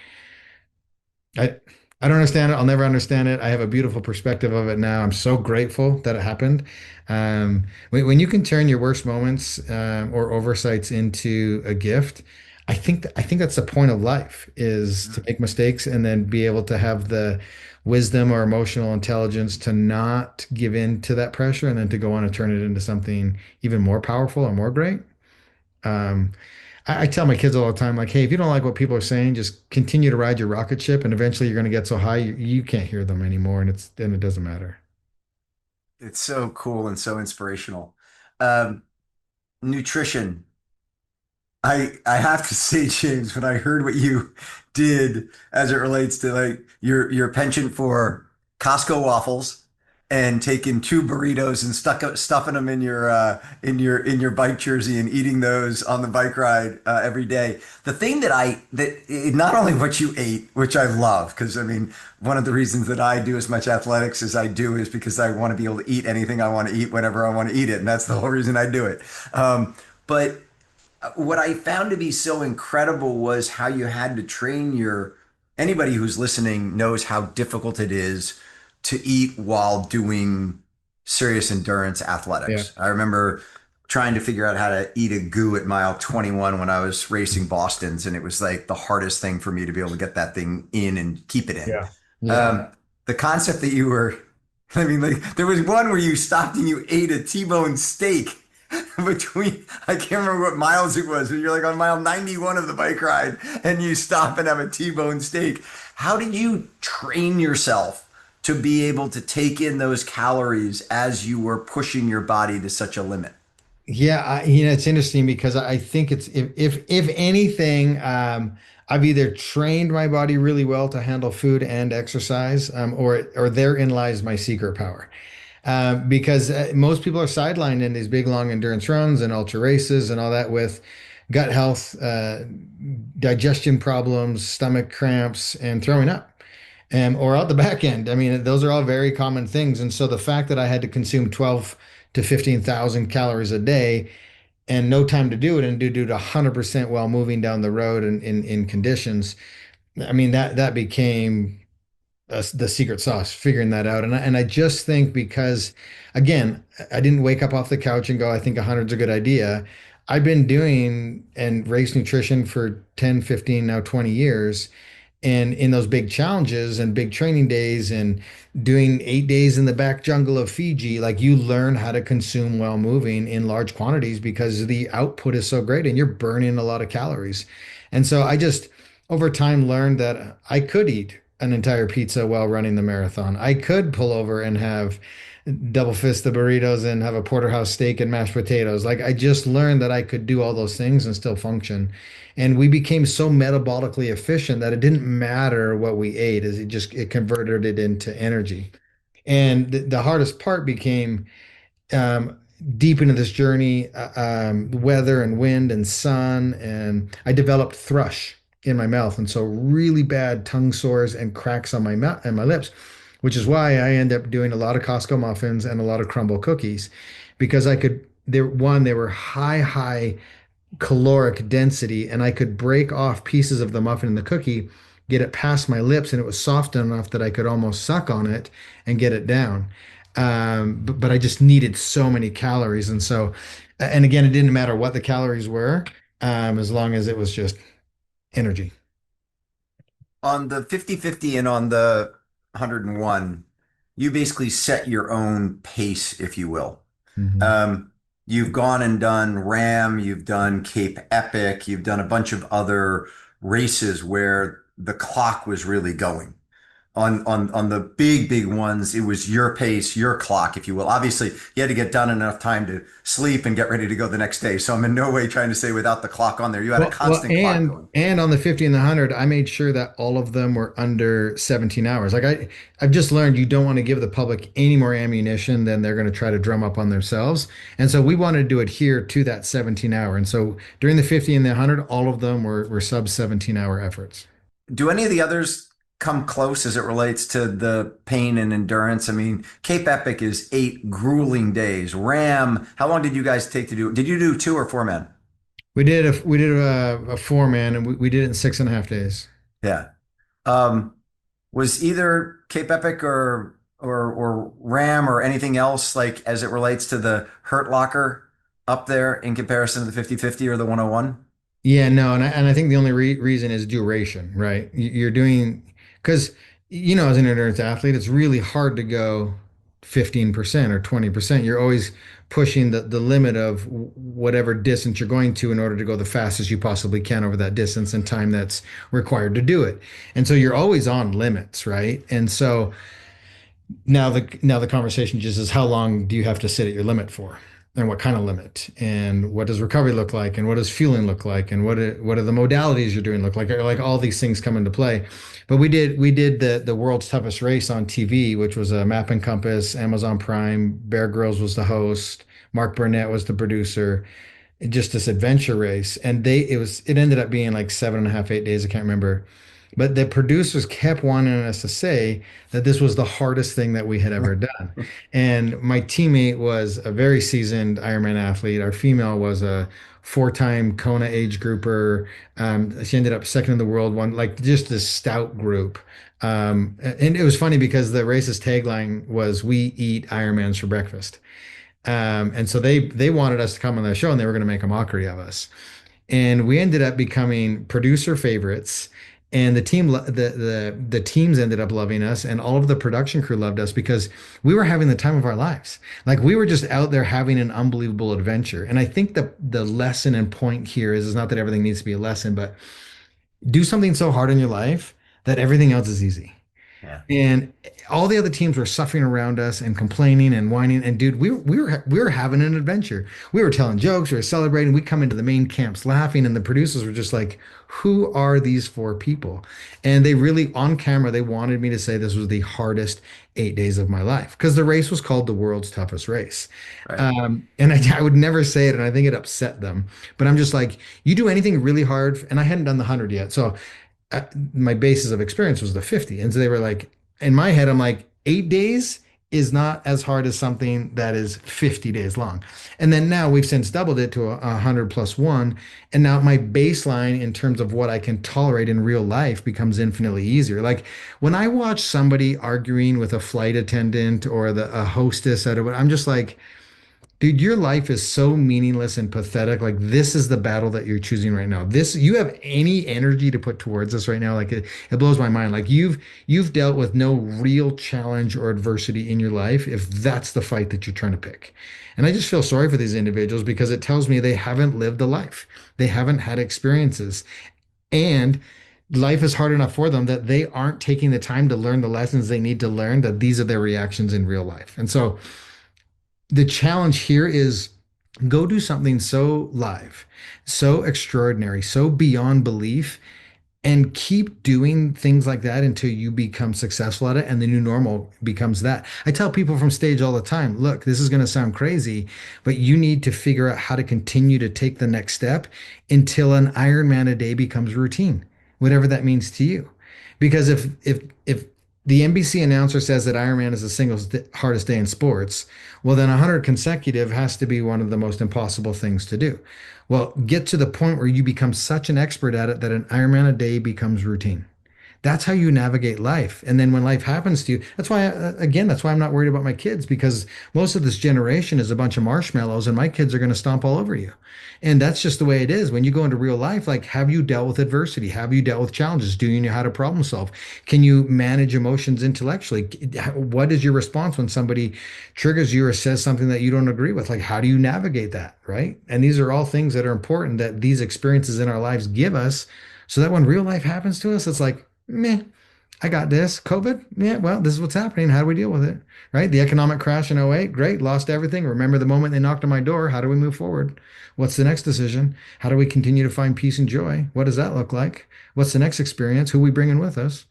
I I don't understand it. I'll never understand it. I have a beautiful perspective of it now. I'm so grateful that it happened. When you can turn your worst moments or oversights into a gift, I think that's the point of life is to make mistakes and then be able to have the wisdom or emotional intelligence to not give in to that pressure and then to go on and turn it into something even more powerful or more great. Um, I tell my kids all the time, like, hey, if you don't like what people are saying, just continue to ride your rocket ship, and eventually you're going to get so high you can't hear them anymore, and it doesn't matter. It's so cool and so inspirational. Um, Nutrition. I have to say, James, when I heard what you did as it relates to like your penchant for Costco waffles and taking two burritos and stuffing them in your bike jersey and eating those on the bike ride every day. The thing not only what you ate, which I love, because I mean, one of the reasons that I do as much athletics as I do is because I want to be able to eat anything I want to eat whenever I want to eat it, and that's the whole reason I do it. But what I found to be so incredible was how you had to train anybody who's listening knows how difficult it is to eat while doing serious endurance Yeah. athletics. I remember trying to figure out how to eat a goo at mile 21 when I was racing Boston's, and it was like the hardest thing for me to be able to get that thing in and keep it in. Yeah. Yeah. Um, the concept that you were, I mean, like there was one where you stopped and you ate a T-bone steak between, I can't remember what miles it was, but you're like on mile 91 of the bike ride and you stop and have a T-bone steak. How did you train yourself to be able to take in those calories as you were pushing your body to such a limit? Yeah, it's interesting because I think it's if anything, I've either trained my body really well to handle food and exercise, or therein lies my secret power. Because most people are sidelined in these big long endurance runs and ultra races and all that with gut health, digestion problems, stomach cramps, and throwing up. Or out the back end. I mean, those are all very common things. And so the fact that I had to consume 12 to 15,000 calories a day and no time to do it and do it 100% while moving down the road and in conditions, I mean, that became the secret sauce, figuring that out. And I just think because, again, I didn't wake up off the couch and go, I think 100's a good idea. I've been doing and race nutrition for 10, 15, now 20 years. And in those big challenges and big training days and doing 8 days in the back jungle of Fiji, like you learn how to consume while moving in large quantities because the output is so great and you're burning a lot of calories. And so I just over time learned that I could eat an entire pizza while running the marathon. I could pull over and have double fist the burritos and have a porterhouse steak and mashed potatoes. Like I just learned that I could do all those things and still function. And we became so metabolically efficient that it didn't matter what we ate, as it converted it into energy. And the hardest part became um, deep into this journey, weather and wind and sun, and I developed thrush in my mouth, and so really bad tongue sores and cracks on my mouth and my lips, which is why I end up doing a lot of Costco muffins and a lot of crumble cookies, because I could. They were high caloric density, and I could break off pieces of the muffin and the cookie, get it past my lips, and it was soft enough that I could almost suck on it and get it down. But I just needed so many calories. And so, and again, it didn't matter what the calories were, as long as it was just energy. On the 50-50 and on the 101, you basically set your own pace, if you will. Mhm. Um, you've gone and done Ram, you've done Cape Epic, you've done a bunch of other races where the clock was really going. On the big ones, it was your pace, your clock, if you will. Obviously, you had to get done in enough time to sleep and get ready to go the next day. So I'm in no way trying to say without the clock on there. You had a Well, constant clock going. and on the 50 and the 100, I made sure that all of them were under 17 hours. I've just learned you don't want to give the public any more ammunition than they're going to try to drum up on themselves. And so we wanted to adhere to that 17 hour. And so during the 50 and the 100, all of them were sub 17-hour efforts. Do any of the others come close as it relates to the pain and endurance? I mean, Cape Epic is 8 grueling days. Ram, how long did you guys take to do? Did you do 2 or 4 man? We did a 4-man, and we did it in 6.5 days. Yeah. Was either Cape Epic or Ram or anything else like as it relates to the Hurt Locker up there in comparison to the 50-50 or the 101? Yeah, no, and I think the only reason is duration, right? You're doing because as an endurance athlete, it's really hard to go 15% or 20%. You're always pushing the limit of whatever distance you're going to in order to go the fastest you possibly can over that distance and time that's required to do it. And so you're always on limits, right? And so now the conversation just is how long do you have to sit at your limit for? and what kind of limit, and what does recovery look like, and what does fueling look like, and what are the modalities you're doing look like all these things come into play. But we did the world's toughest race on TV, which was a map and compass, Amazon Prime. Bear Grylls was the host. Mark Burnett was the producer. Just this adventure race, and it ended up being like 7.5, 8 days. I can't remember, but the producers kept wanting us to say that this was the hardest thing that we had ever done. And my teammate was a very seasoned Ironman athlete. Our female was a four-time Kona age grouper. She ended up second in the world, one like just this stout group. And it was funny because the race's tagline was "We eat Ironmans for breakfast." And so they wanted us to come on their show, and they were going to make a mockery of us. And we ended up becoming producer favorites. And the teams ended up loving us, and all of the production crew loved us because we were having the time of our lives. Like we were just out there having an unbelievable adventure. And I think the lesson and point here is not that everything needs to be a lesson, but do something so hard in your life that everything else is easy. Yeah. And all the other teams were suffering around us and complaining and whining. And dude, we were having an adventure. We were telling jokes, we were celebrating. We come into the main camps laughing, and the producers were just like, "Who are these four people?" And they really, on camera, they wanted me to say this was the hardest 8 days of my life because the race was called the world's toughest race. Right. And I would never say it, and I think it upset them. But I'm just like, you do anything really hard, and I hadn't done the 100 yet, so uh, my basis of experience was the 50. And so they were like, in my head, I'm like, 8 days is not as hard as something that is 50 days long. And then now we've since doubled it to a 100 plus one. And now my baseline in terms of what I can tolerate in real life becomes infinitely easier. Like when I watch somebody arguing with a flight attendant or a hostess at I'm just like, dude, your life is so meaningless and pathetic. Like this is the battle that you're choosing right now. This, you have any energy to put towards this right now? Like it blows my mind. Like you've dealt with no real challenge or adversity in your life if that's the fight that you're trying to pick. And I just feel sorry for these individuals because it tells me they haven't lived a life. They haven't had experiences. And life is hard enough for them that they aren't taking the time to learn the lessons they need to learn, that these are their reactions in real life. And so the challenge here is go do something so live, so extraordinary, so beyond belief, and keep doing things like that until you become successful at it and the new normal becomes that. I tell people from stage all the time, look, this is going to sound crazy, but you need to figure out how to continue to take the next step until an Ironman a day becomes routine, whatever that means to you. Because if the NBC announcer says that Ironman is the single hardest day in sports, well, then 100 consecutive has to be one of the most impossible things to do. Well, get to the point where you become such an expert at it that an Ironman a day becomes routine. That's how you navigate life. And then when life happens to you, that's why, again, that's why I'm not worried about my kids because most of this generation is a bunch of marshmallows and my kids are going to stomp all over you. And that's just the way it is. When you go into real life, like, have you dealt with adversity? Have you dealt with challenges? Do you know how to problem solve? Can you manage emotions intellectually? What is your response when somebody triggers you or says something that you don't agree with? Like, how do you navigate that? Right. And these are all things that are important that these experiences in our lives give us so that when real life happens to us, it's like, meh, I got this. COVID, yeah, well, this is what's happening. How do we deal with it? Right? The economic crash in '08, great, lost everything. Remember the moment they knocked on my door. How do we move forward? What's the next decision? How do we continue to find peace and joy? What does that look like? What's the next experience? Who are we bringing with us?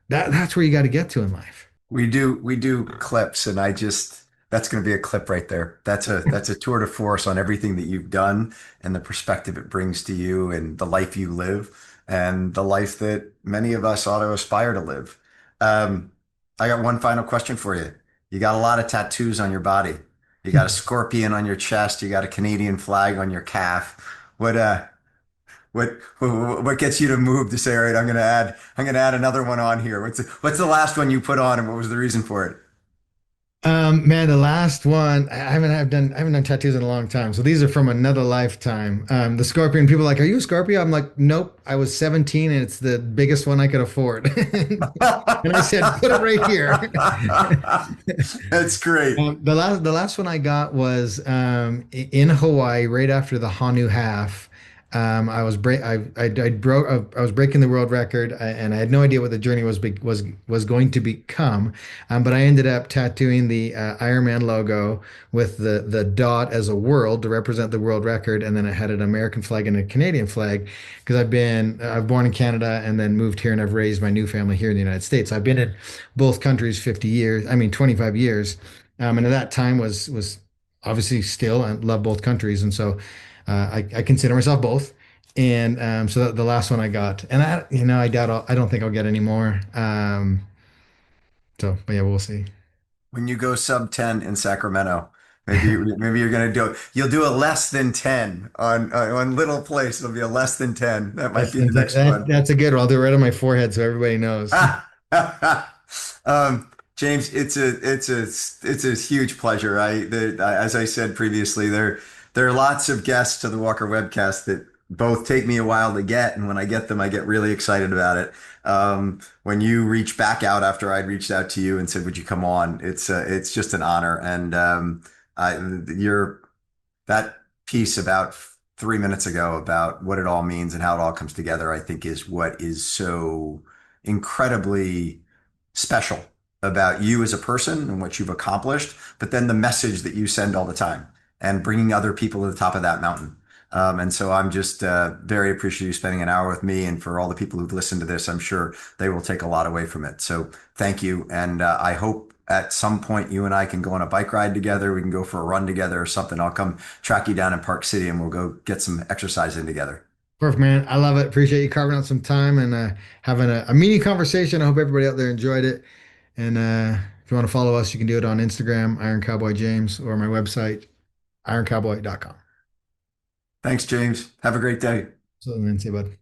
That's where you got to get to in life. We do clips, and I just that's going to be a clip right there. That's a tour de force on everything that you've done and the perspective it brings to you and the life you live and the life that many of us ought to aspire to live. Um, I got one final question for you. You got a lot of tattoos on your body. You got a scorpion on your chest. You got a Canadian flag on your calf. What uh what gets you to move to say, all right, I'm gonna add another one on here. What's the last one you put on and what was the reason for it? Man, the last one I haven't done tattoos in a long time. So these are from another lifetime. The scorpion, people are like, are you a Scorpio? I'm like, nope. I was 17 and it's the biggest one I could afford. And I said, put it right here. That's great. The last one I got was in Hawaii right after the Honu half. I broke I was breaking the world record, and I had no idea what the journey was going to become. But I ended up tattooing the Ironman logo with the dot as a world to represent the world record, and then I had an American flag and a Canadian flag because I've born in Canada and then moved here, and I've raised my new family here in the United States. I've been in both countries 50 years, I mean 25 years, and at that time was obviously still and love both countries, and so. I consider myself both. And so the last one I got, and I don't think I'll get any more. But yeah, we'll see. When you go sub 10 in Sacramento, maybe you're gonna do it. You'll do a less than 10 on little place. It'll be a less than 10. That might be the next one. That's a good one. I'll do it right on my forehead so everybody knows. James, it's a huge pleasure. As I said previously, there are lots of guests to the Walker Webcast that both take me a while to get, and when I get them, I get really excited about it. When you reach back out after I'd reached out to you and said, "Would you come on?" It's just an honor, and you're that piece about 3 minutes ago about what it all means and how it all comes together, I think is what is so incredibly special about you as a person and what you've accomplished, but then the message that you send all the time and bringing other people to the top of that mountain. And so I'm just very appreciative you spending an hour with me. And for all the people who've listened to this, I'm sure they will take a lot away from it. So thank you. And I hope at some point you and I can go on a bike ride together. We can go for a run together or something. I'll come track you down in Park City and we'll go get some exercise in together. Perfect, man. I love it. Appreciate you carving out some time and having a mini conversation. I hope everybody out there enjoyed it. And if you want to follow us, you can do it on Instagram, Iron Cowboy James, or my website, ironcowboy.com. Thanks, James. Have a great day. So, man, see you, bud.